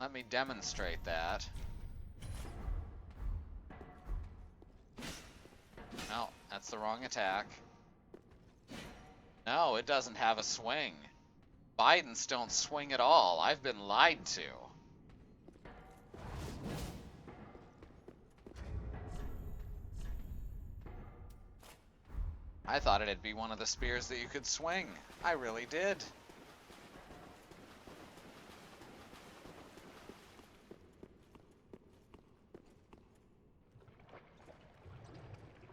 Speaker 1: Let me demonstrate that. No, that's the wrong attack. No, it doesn't have a swing. Bidens don't swing at all. I've been lied to. I thought it'd be one of the spears that you could swing. I really did.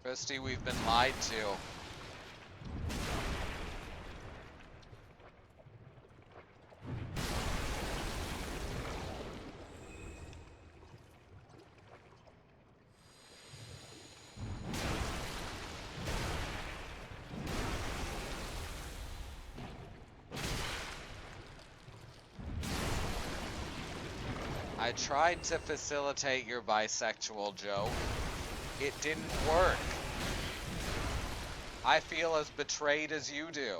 Speaker 1: Christy, we've been lied to. I tried to facilitate your bisexual joke. It didn't work. I feel as betrayed as you do.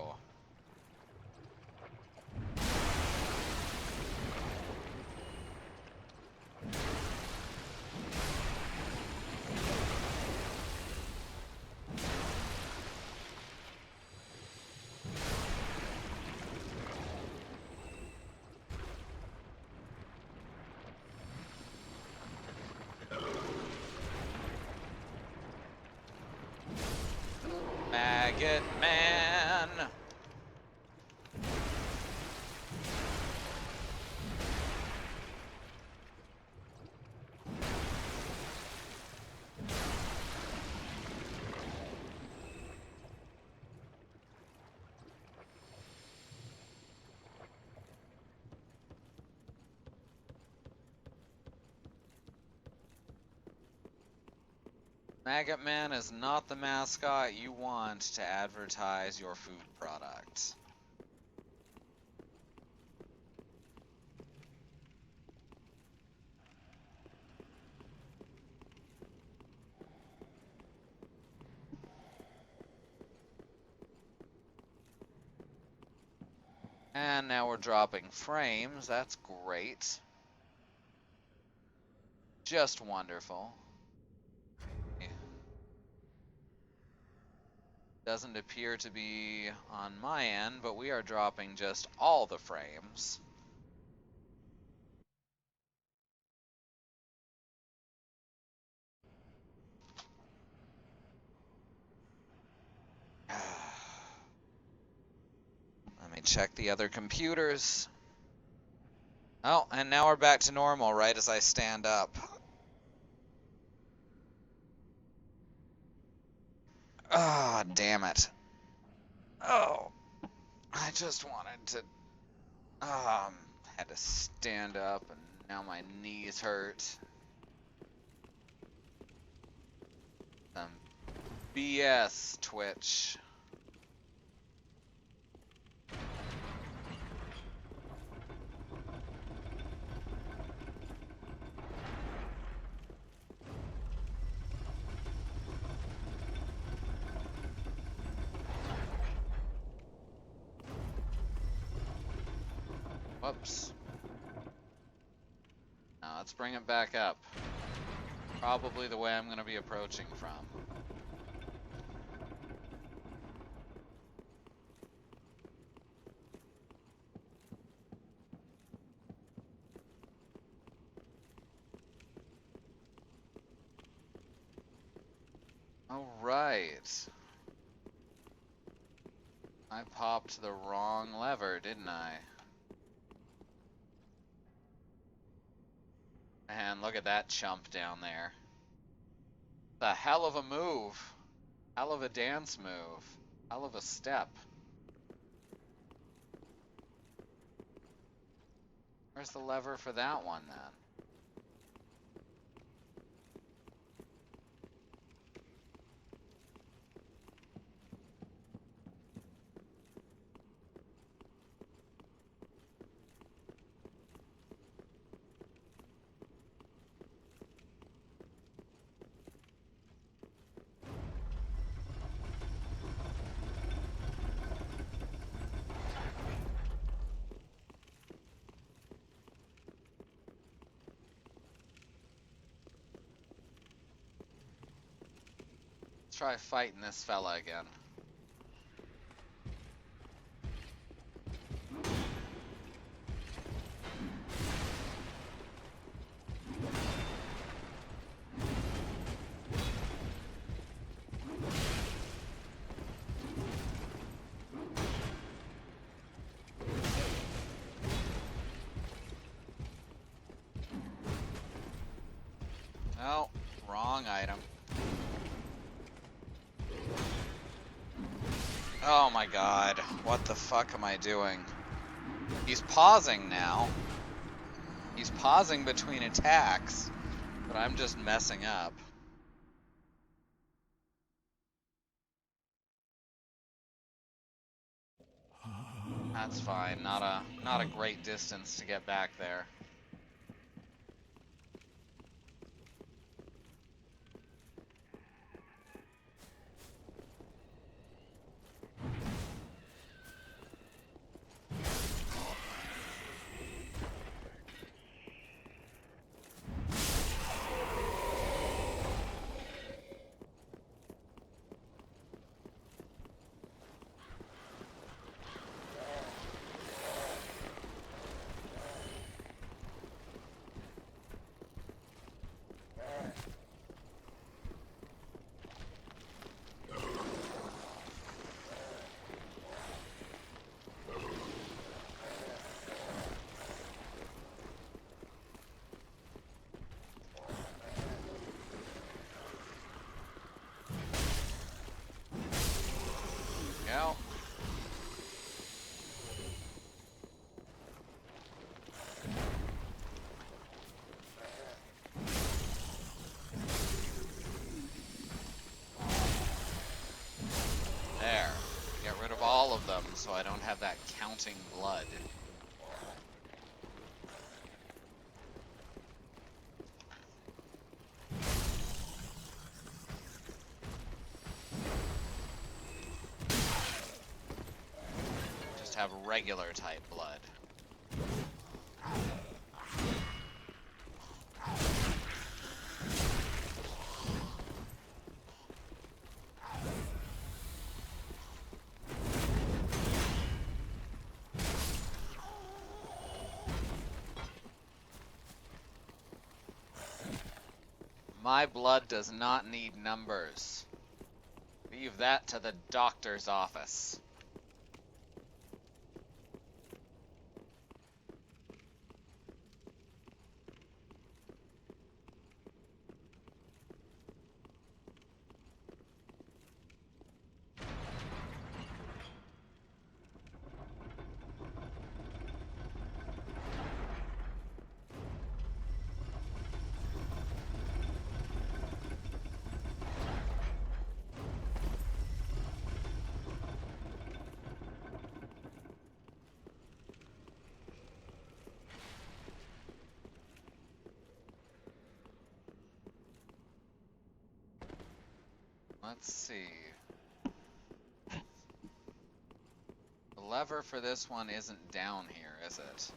Speaker 1: Maggot Man! Maggot Man is not the mascot you want to advertise your food product. And now we're dropping frames. That's great. Just wonderful. Doesn't appear to be on my end, but we are dropping just all the frames. Let me check the other computers. Oh, and now we're back to normal right as I stand up. Ah, oh, damn it. Oh, I just wanted to... had to stand up and now my knees hurt. Some BS, Twitch. Whoops. Now let's bring it back up. Probably the way I'm going to be approaching from. Alright. I popped the wrong lever, didn't I? And look at that chump down there. The hell of a move. Hell of a dance move. Hell of a step. Where's the lever for that one then? try fighting this fella again. Oh, wrong item. Oh my god, what the fuck am I doing? He's pausing now. He's pausing between attacks, but I'm just messing up. That's fine, not a great distance to get back there. Go. There. Get rid of all of them so I don't have that counting blood. Just have regular type blood. My blood does not need numbers. Leave that to the doctor's office. Let's see. The lever for this one isn't down here, is it?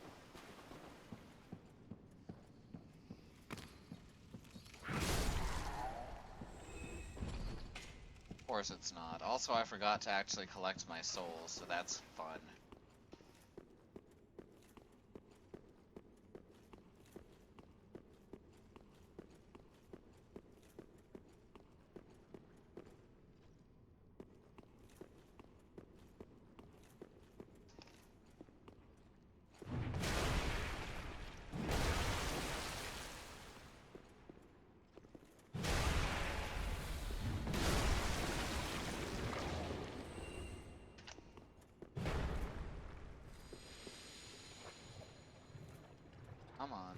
Speaker 1: Of course it's not. Also, I forgot to actually collect my souls, so that's fun. Come on.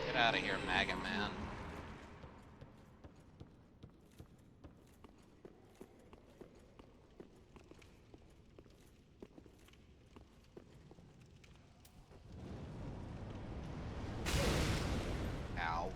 Speaker 1: Get out of here, maggot man. Ow.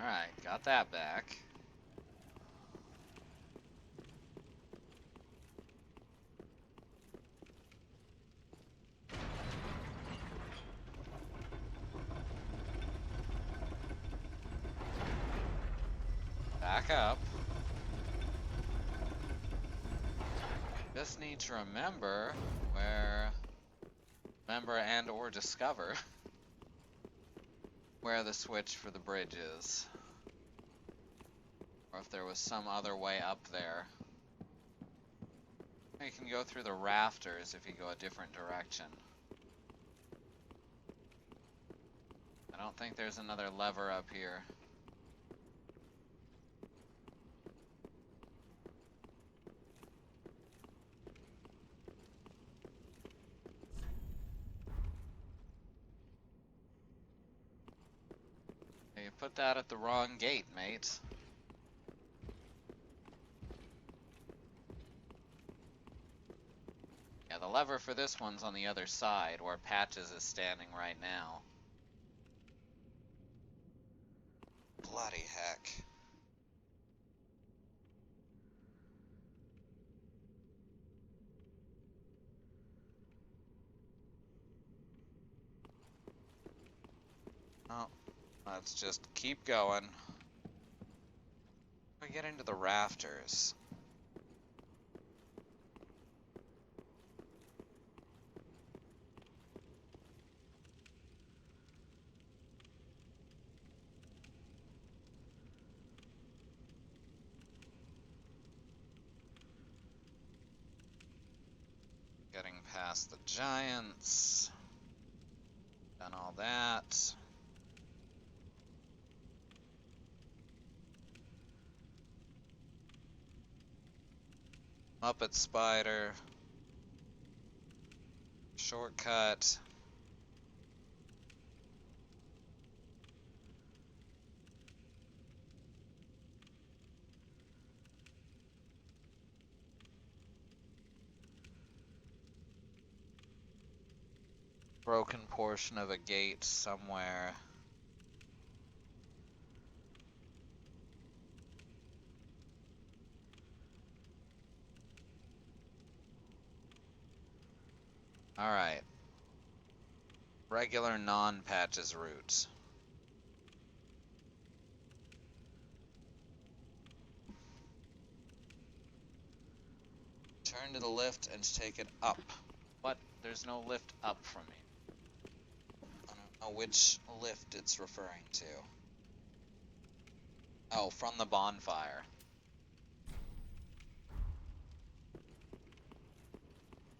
Speaker 1: Alright, got that back. Back up. Just need to remember and or discover where the switch for the bridge is. Or if there was some other way up there. You can go through the rafters if you go a different direction. I don't think there's another lever up here. You put that at the wrong gate, mate. Yeah, the lever for this one's on the other side, where Patches is standing right now. Bloody heck. Oh, let's just keep going. We get into the rafters. Getting past the giants. Done all that. Muppet Spider. Shortcut. Broken portion of a gate somewhere. Alright. Regular non-Patches route. Turn to the lift and take it up. What? There's no lift up from me. I don't know which lift it's referring to. Oh, from the bonfire.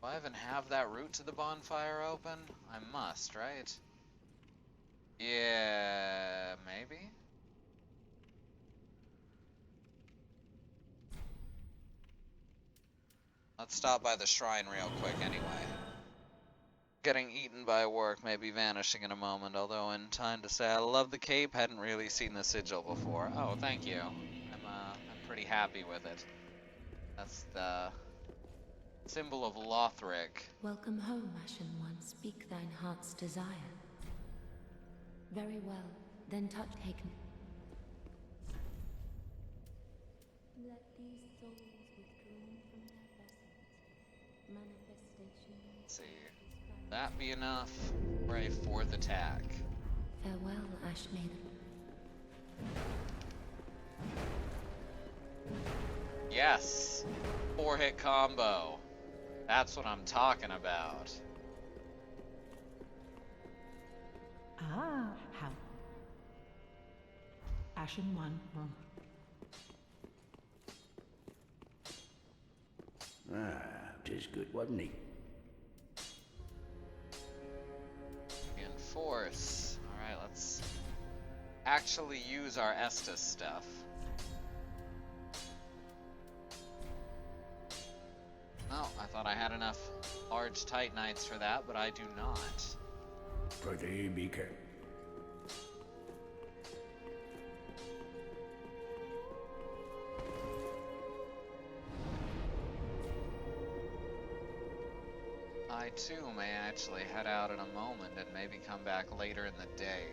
Speaker 1: Do I even have that route to the bonfire open? I must, right? Yeah, maybe? Let's stop by the shrine real quick anyway. Getting eaten by work, maybe vanishing in a moment, although in time to say I love the cape, hadn't really seen the sigil before. Oh, thank you. I'm pretty happy with it. That's the symbol of Lothric.
Speaker 4: Welcome home, Ashen One. Speak thine heart's desire. Very well, then touch taken. Let these souls withdrawn from their vessels. Manifestation.
Speaker 1: Let's see. That be enough for a fourth attack.
Speaker 4: Farewell, Ash Maiden.
Speaker 1: Yes! 4-hit combo. That's what I'm talking about.
Speaker 5: Ah, how? Ashen One room.
Speaker 6: Tis good, wasn't he?
Speaker 1: Enforce. Alright, let's actually use our Estus stuff. Oh, I thought I had enough large Titanites for that, but I do not.
Speaker 6: Prithee, be careful.
Speaker 1: I too may actually head out in a moment and maybe come back later in the day.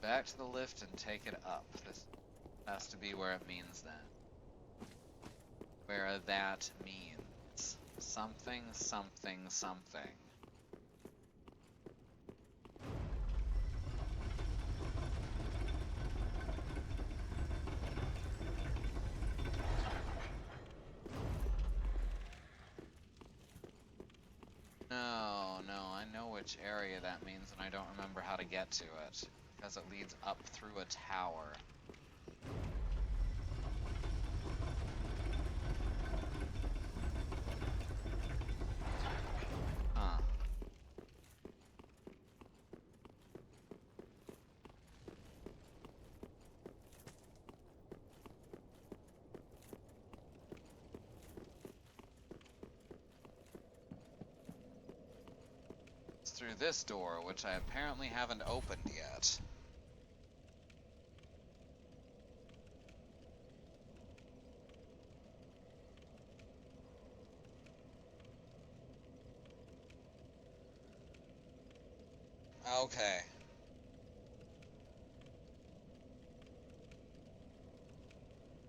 Speaker 1: back to the lift and take it up. This has to be where it means then. Where that means. Something, something, something. No, I know which area that means, and I don't remember how to get to it, because it leads up through a tower. Huh. It's through this door, which I apparently haven't opened yet. Okay.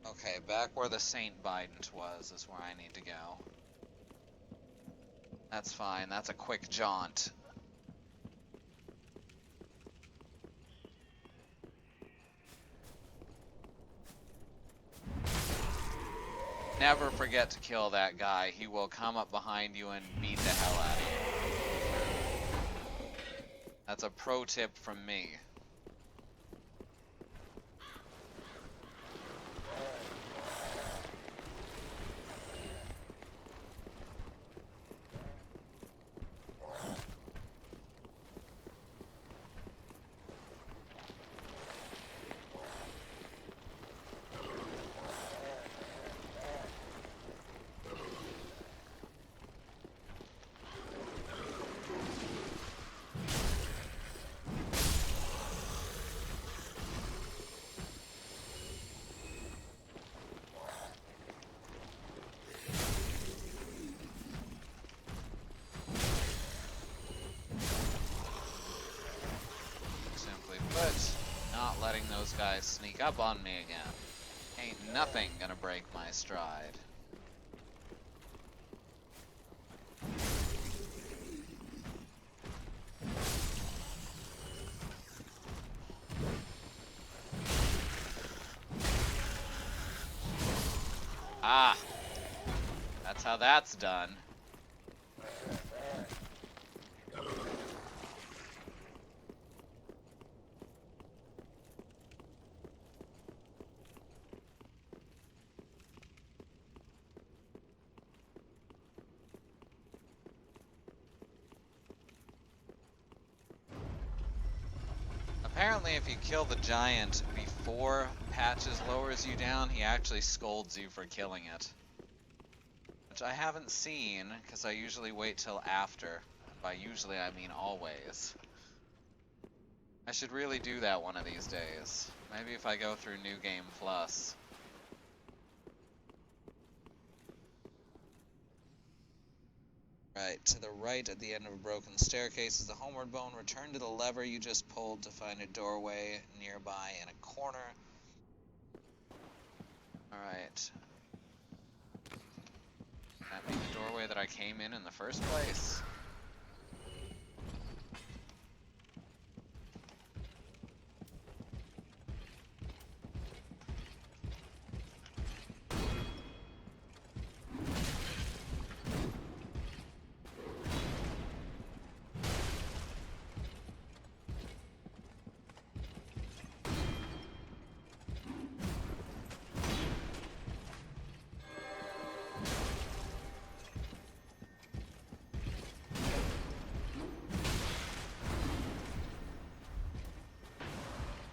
Speaker 1: Okay, back where the Saint Bident was is where I need to go. That's fine, that's a quick jaunt. Never forget to kill that guy. He will come up behind you and beat the hell out of you. That's a pro tip from me. Not letting those guys sneak up on me again. Ain't nothing gonna break my stride. Ah! That's how that's done. Apparently, if you kill the giant before Patches lowers you down, he actually scolds you for killing it. Which I haven't seen, because I usually wait till after. By usually, I mean always. I should really do that one of these days. Maybe if I go through New Game Plus. Right, to the right at the end of a broken staircase is the homeward bone. Return to the lever you just pulled to find a doorway nearby in a corner. Alright. That be the doorway that I came in the first place?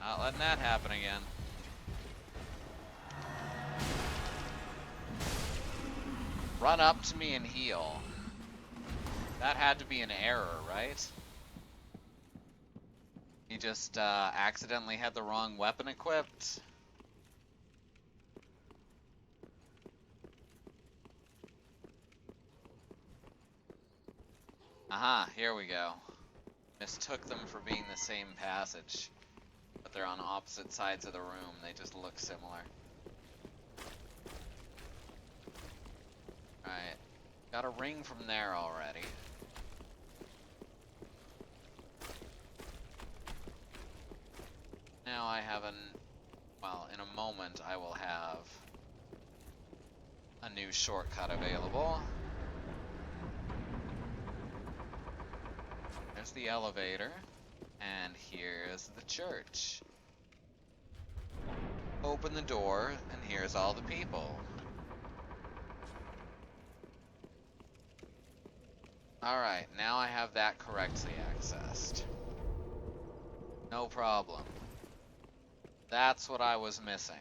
Speaker 1: Not letting that happen again. Run up to me and heal. That had to be an error, right? He just accidentally had the wrong weapon equipped. Aha, here we go. Mistook them for being the same passage. but they're on opposite sides of the room. They just look similar. Alright. Got a ring from there already. Now I have well, in a moment I will have a new shortcut available. There's the elevator, and here's the church. Open the door, and here's all the people. Alright, now I have that correctly accessed. No problem. That's what I was missing.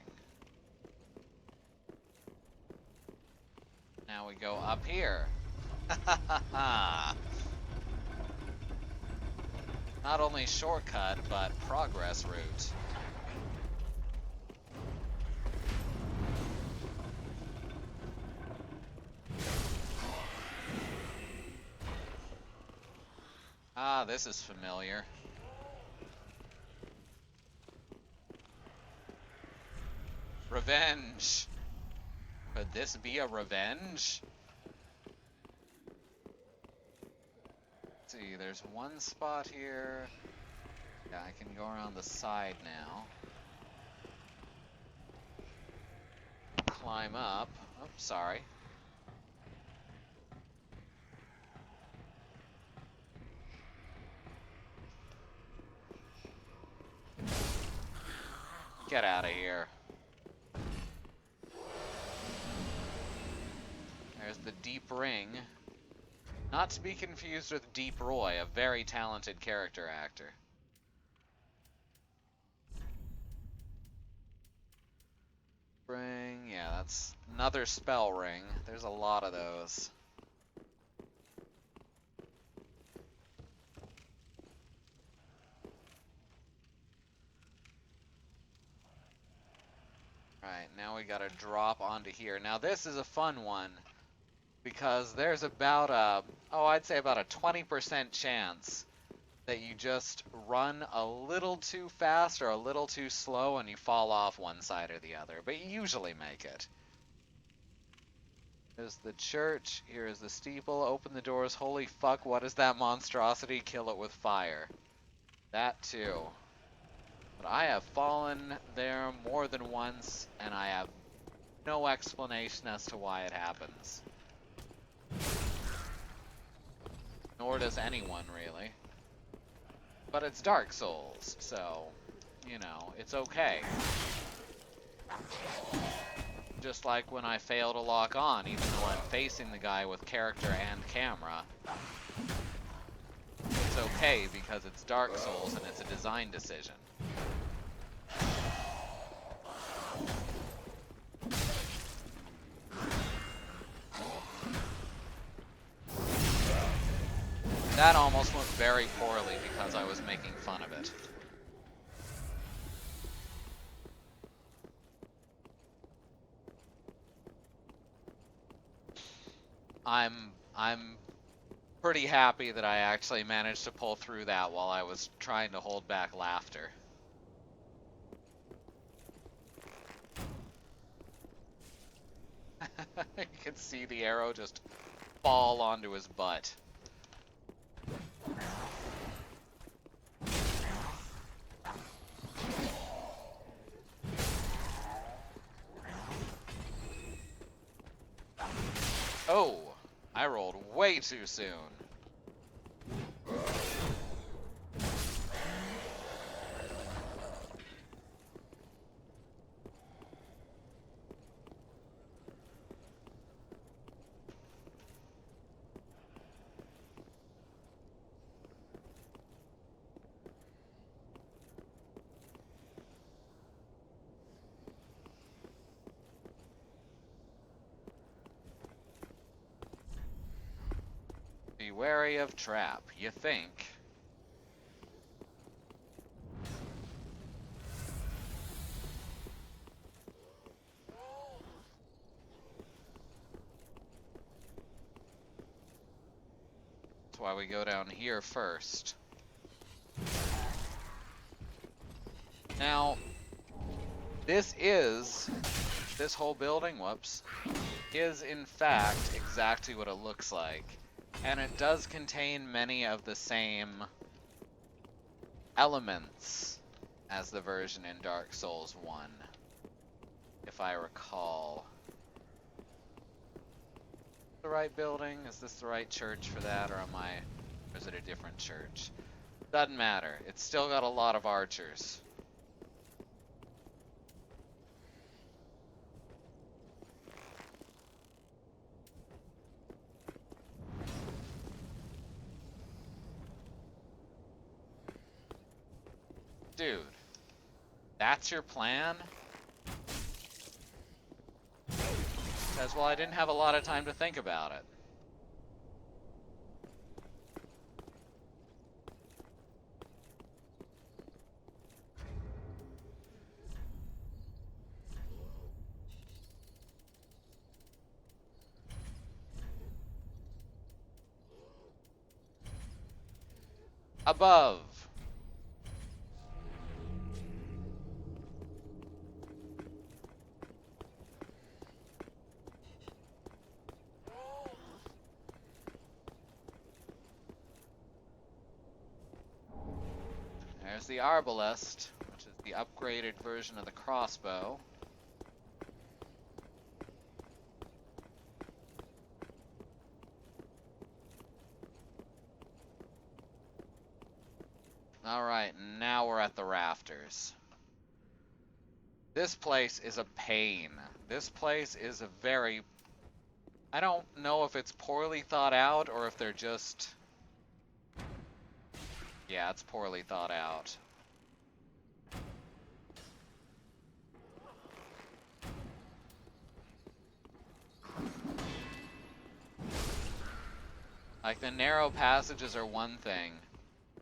Speaker 1: Now we go up here. Not only shortcut, but progress route. Ah, this is familiar. Revenge. Could this be a revenge? Let's see, there's one spot here. Yeah, I can go around the side now. Climb up. Oh, sorry. Get out of here. There's the Deep Ring. Not to be confused with Deep Roy, a very talented character actor. Ring, yeah, that's another spell ring. There's a lot of those. Alright, now we gotta drop onto here. Now this is a fun one, because there's about I'd say about a 20% chance that you just run a little too fast or a little too slow and you fall off one side or the other, but you usually make it. There's the church, here's the steeple, open the doors, holy fuck, what is that monstrosity? Kill it with fire. That too. But I have fallen there more than once, and I have no explanation as to why it happens. Nor does anyone, really. But it's Dark Souls, so, you know, it's okay. Just like when I fail to lock on, even though I'm facing the guy with character and camera. It's okay because it's Dark Souls and it's a design decision. That almost went very poorly because I was making fun of it. I'm pretty happy that I actually managed to pull through that while I was trying to hold back laughter. You can see the arrow just fall onto his butt. Oh, I rolled way too soon. Be wary of trap, you think. That's why we go down here first. Now, this whole building, whoops, is in fact exactly what it looks like. And it does contain many of the same elements as the version in Dark Souls 1, if I recall. The right building? Is this the right church for that, or is it a different church? Doesn't matter. It's still got a lot of archers. Dude, that's your plan? Because, well, I didn't have a lot of time to think about it. Above. There's the arbalest, which is the upgraded version of the crossbow. Alright, now we're at the rafters. This place is a pain. This place is a very... I don't know if it's poorly thought out or if they're just... Yeah, it's poorly thought out. Like, the narrow passages are one thing.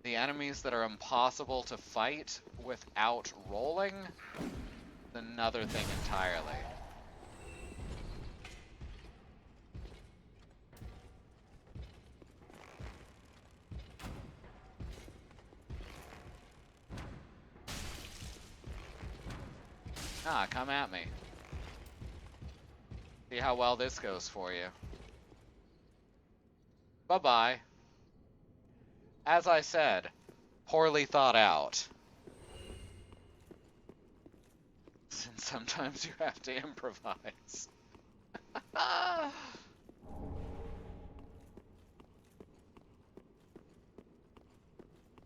Speaker 1: The enemies that are impossible to fight without rolling is another thing entirely. Ah, come at me. See how well this goes for you. Bye-bye. As I said, poorly thought out. And sometimes you have to improvise.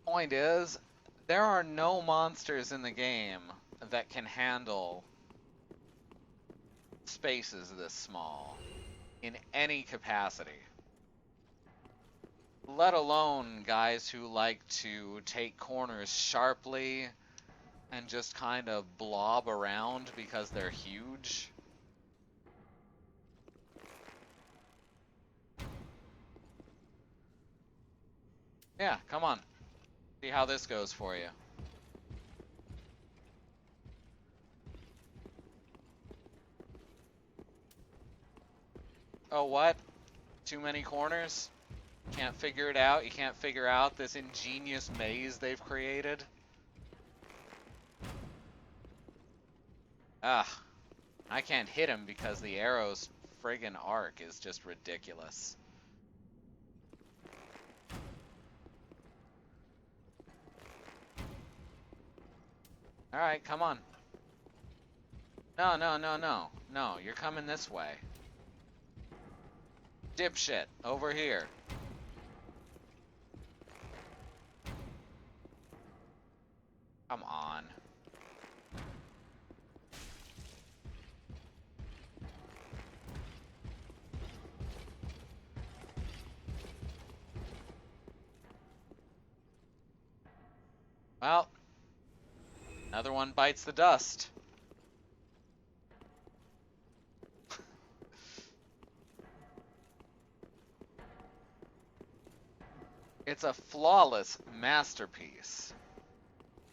Speaker 1: Point is, there are no monsters in the game that can handle spaces this small in any capacity. Let alone guys who like to take corners sharply and just kind of blob around because they're huge. Yeah, come on. See how this goes for you. Oh, what? Too many corners? Can't figure it out? You can't figure out this ingenious maze they've created? Ah, I can't hit him because the arrow's friggin' arc is just ridiculous. Alright, come on. No, no, no, no. No, you're coming this way. Dipshit, over here. Come on. Well, another one bites the dust. It's a flawless masterpiece.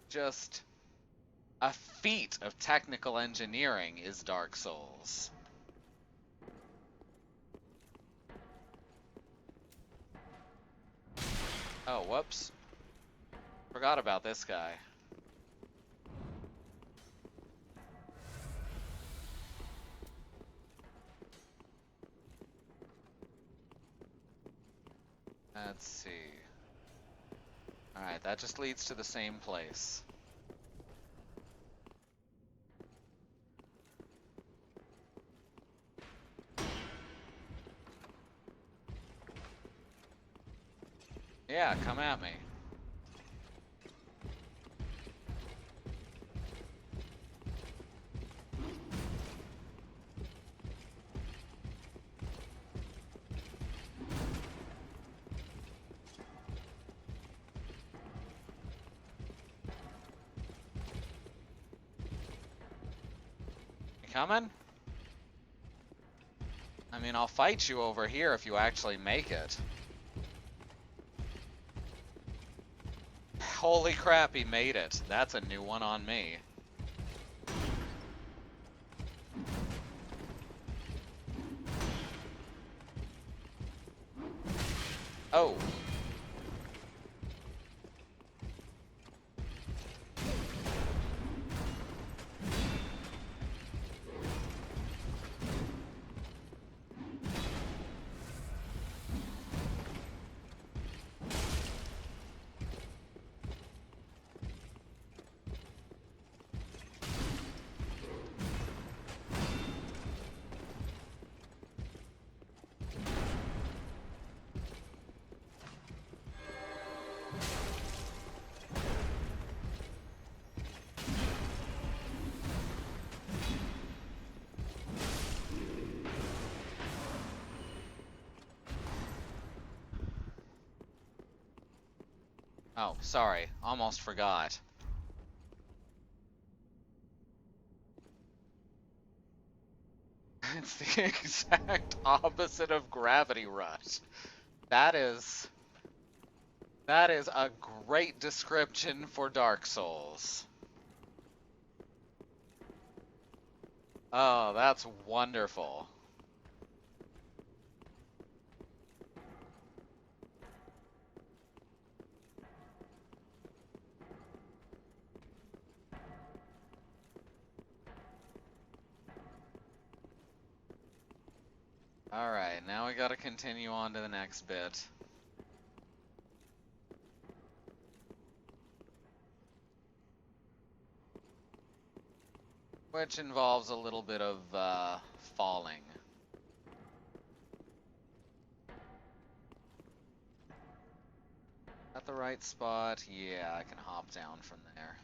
Speaker 1: Just a feat of technical engineering is Dark Souls. Oh, whoops. Forgot about this guy. Let's see. Alright, that just leads to the same place. Yeah, come at me. You coming? I mean, I'll fight you over here if you actually make it. Holy crap, he made it. That's a new one on me. Oh. Oh, sorry. Almost forgot. It's the exact opposite of Gravity Rush. That is a great description for Dark Souls. Oh, that's wonderful. Alright, now we gotta continue on to the next bit. Which involves a little bit of, falling. At the right spot? Yeah, I can hop down from there.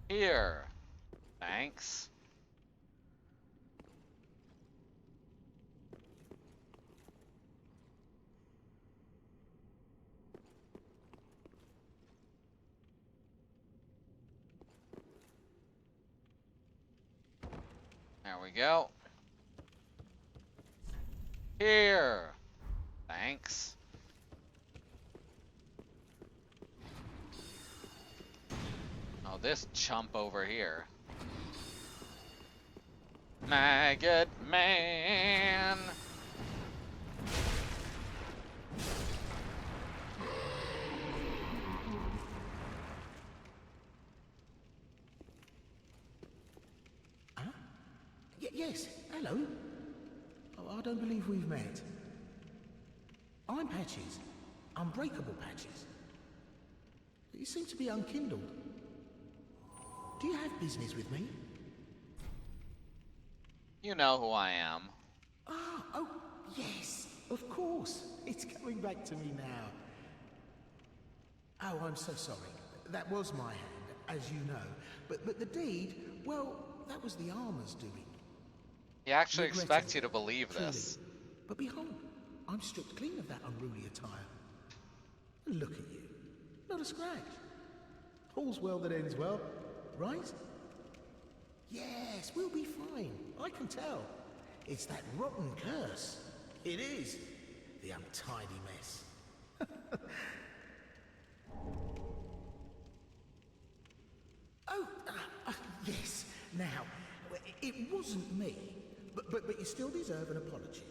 Speaker 1: Here. Thanks. There we go. Here. Thanks. Oh, this chump over here. Maggot Man!
Speaker 3: Yes, hello. Oh, I don't believe we've met. I'm Patches. Unbreakable Patches. You seem to be unkindled. Do you have business with me?
Speaker 1: You know who I am.
Speaker 3: Ah, oh, yes, of course. It's coming back to me now. Oh, I'm so sorry. That was my hand, as you know. But the deed, well, that was the armor's doing.
Speaker 1: He actually
Speaker 3: Regrettably,
Speaker 1: expects you to believe this.
Speaker 3: truly. But behold, I'm stripped clean of that unruly attire. And look at you. Not a scratch. All's well that ends well, right? Yes, we'll be fine. I can tell. It's that rotten curse. It is. The untidy mess. Oh, yes. Now, it wasn't me, but you still deserve an apology.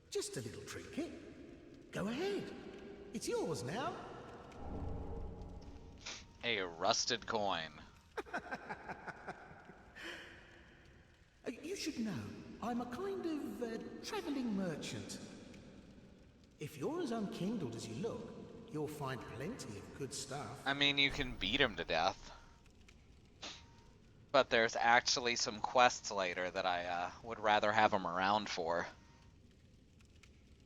Speaker 3: Just a little trinket. Go ahead. It's yours now.
Speaker 1: A rusted coin.
Speaker 3: You should know, I'm a kind of travelling merchant. If you're as unkindled as you look, you'll find plenty of good stuff.
Speaker 1: I mean, you can beat him to death. But there's actually some quests later that I would rather have him around for.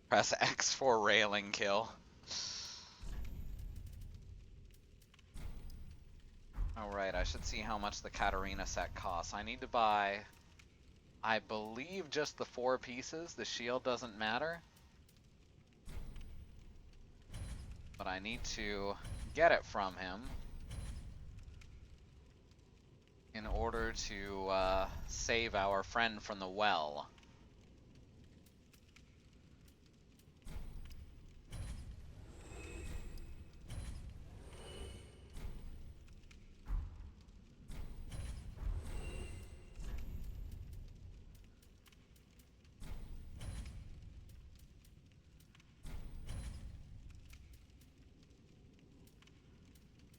Speaker 1: Press X for railing kill. Alright, I should see how much the Katarina set costs. I need to buy, I believe, just the 4 pieces. The shield doesn't matter. But I need to get it from him in order to save our friend from the well.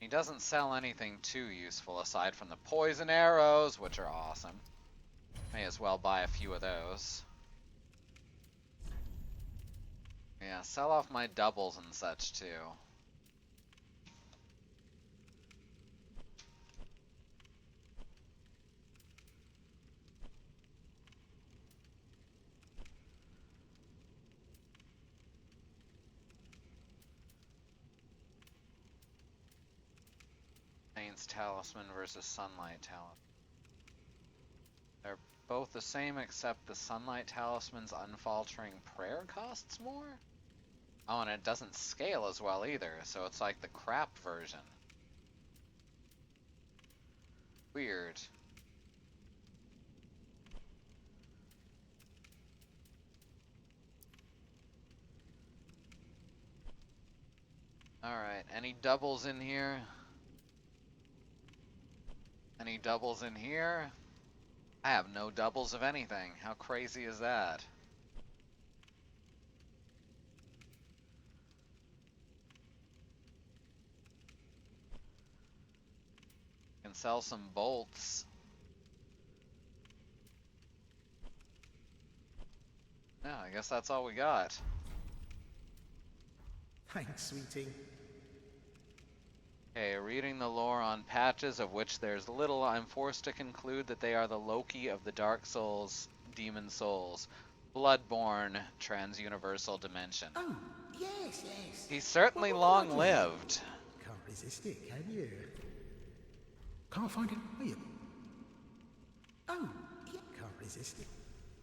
Speaker 1: He doesn't sell anything too useful aside from the poison arrows, which are awesome. May as well buy a few of those. Yeah, sell off my doubles and such too. Saint's Talisman versus Sunlight Talisman. They're both the same except the Sunlight Talisman's Unfaltering Prayer costs more? Oh, and it doesn't scale as well either, so it's like the crap version. Weird. Alright, any doubles in here? Any doubles in here? I have no doubles of anything. How crazy is that? Can sell some bolts. Yeah, I guess that's all we got.
Speaker 3: Thanks, sweetie.
Speaker 1: Okay, reading the lore on patches, of which there's little, I'm forced to conclude that they are the Loki of the Dark Souls, Demon Souls, Bloodborne, Trans-Universal Dimension.
Speaker 3: Oh, yes, yes.
Speaker 1: He's certainly
Speaker 3: Well, what can I do?
Speaker 1: long-lived.
Speaker 3: Can't resist it, can you? Can't find it, are you? Oh, yeah, can't resist it.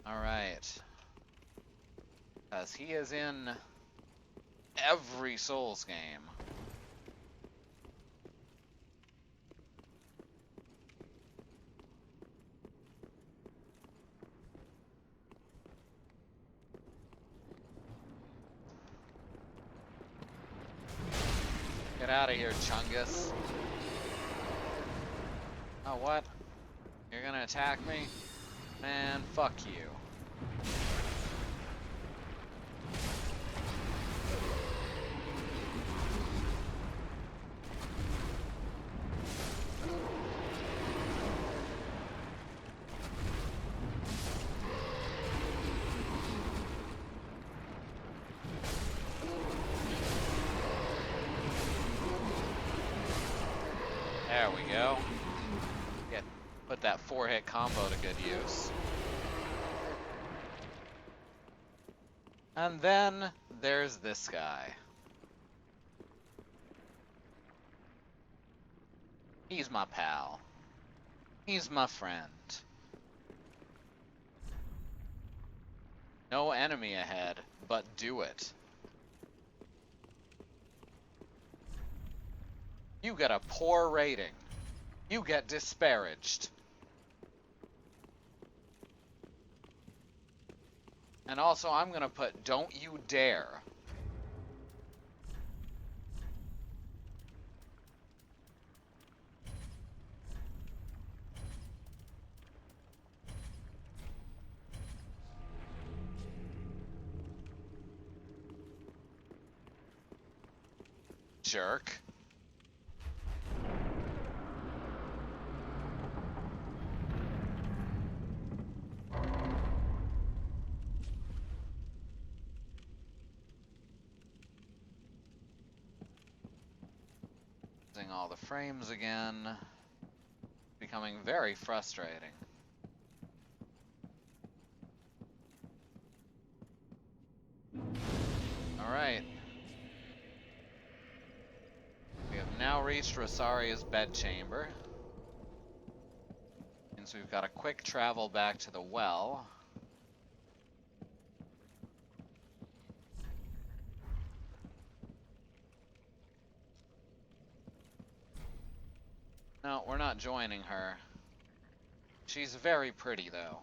Speaker 1: Alright. Because he is in every Souls game. Get out of here, Chungus. Oh, what? You're gonna attack me? Man, fuck you. There we go. Put that 4-hit combo to good use. And then there's this guy. He's my pal. He's my friend. No enemy ahead, but do it. You get a poor rating. You get disparaged. And also, I'm gonna put, don't you dare. Jerk. losing all the frames again. Becoming very frustrating. Alright. We have now reached Rosaria's bedchamber. Means we've got a quick travel back to the well. No, we're not joining her. She's very pretty, though.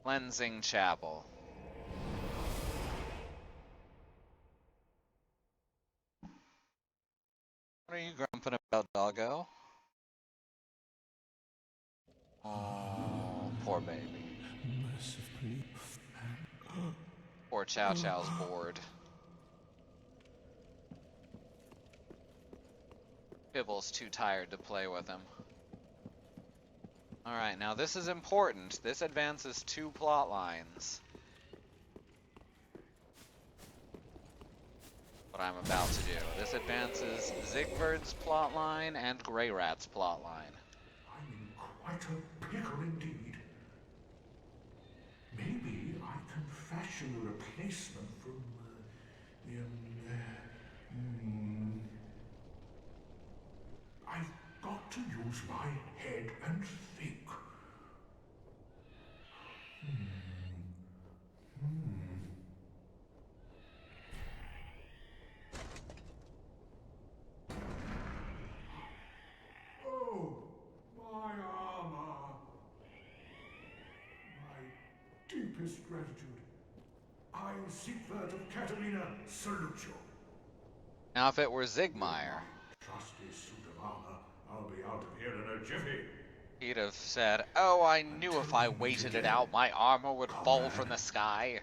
Speaker 1: Cleansing Chapel. What are you grumping about, doggo? Oh, poor baby.
Speaker 3: Mercifully.
Speaker 1: Poor Chow Chow's bored. Pibble's too tired to play with him. Alright, now this is important. This advances 2 plot lines. What I'm about to do. This advances Zigverd's plotline and Grey Rat's plotline.
Speaker 2: I'm in quite a pickle indeed. Maybe I can fashion a replacement from I've got to use my head and think. Oh, my armor. My deepest gratitude. I, Siegfried of Katarina, salute you.
Speaker 1: Now if it were Zigmeyer,
Speaker 2: Trust this suit of armor. I'll be out of here in a jiffy.
Speaker 1: he'd have said, "Oh, I knew if I waited it out, my armor would fall from the sky."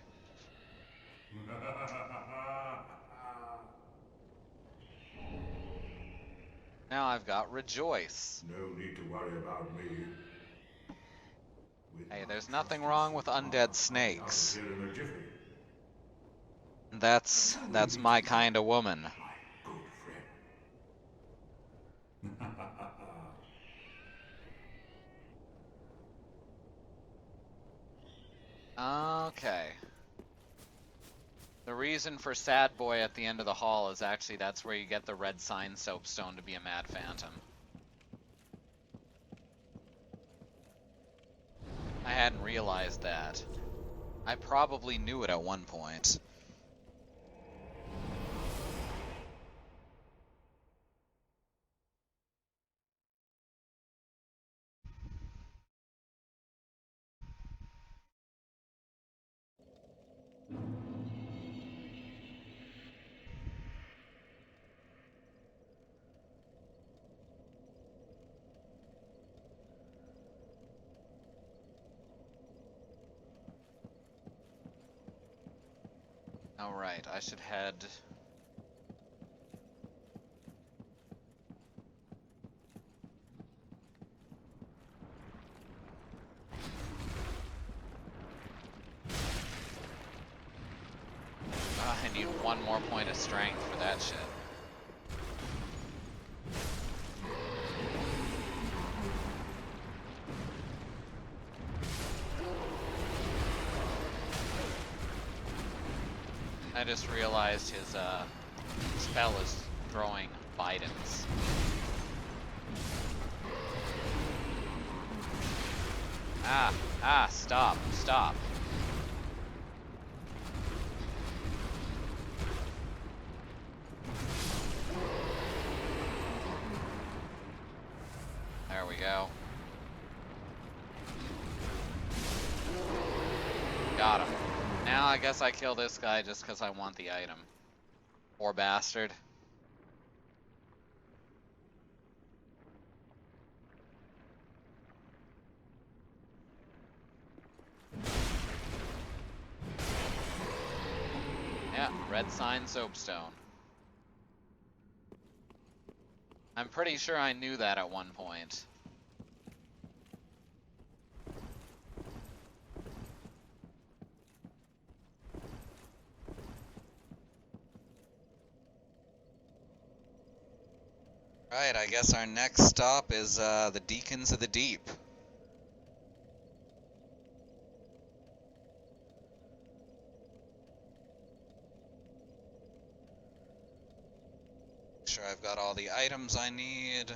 Speaker 1: Now I've got Rejoice.
Speaker 2: No need to worry about me.
Speaker 1: Hey, there's nothing wrong with undead snakes.
Speaker 2: Here in a jiffy.
Speaker 1: That's my kind of woman.
Speaker 2: My good friend.
Speaker 1: Okay. The reason for Sad Boy at the end of the hall is actually that's where you get the red sign soapstone to be a Mad Phantom. I hadn't realized that. I probably knew it at one point. Alright, I should head... I need 1 more point of strength for that shit. I just realized his spell is throwing Bidens. Stop. There we go. Got him. Now I guess I kill this guy just because I want the item. Poor bastard. Yeah, red sign soapstone. I'm pretty sure I knew that at one point. Right, I guess our next stop is the Deacons of the Deep. Make sure I've got all the items I need.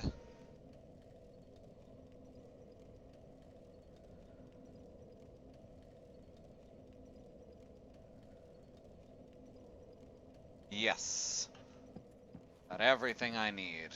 Speaker 1: Yes. Got everything I need.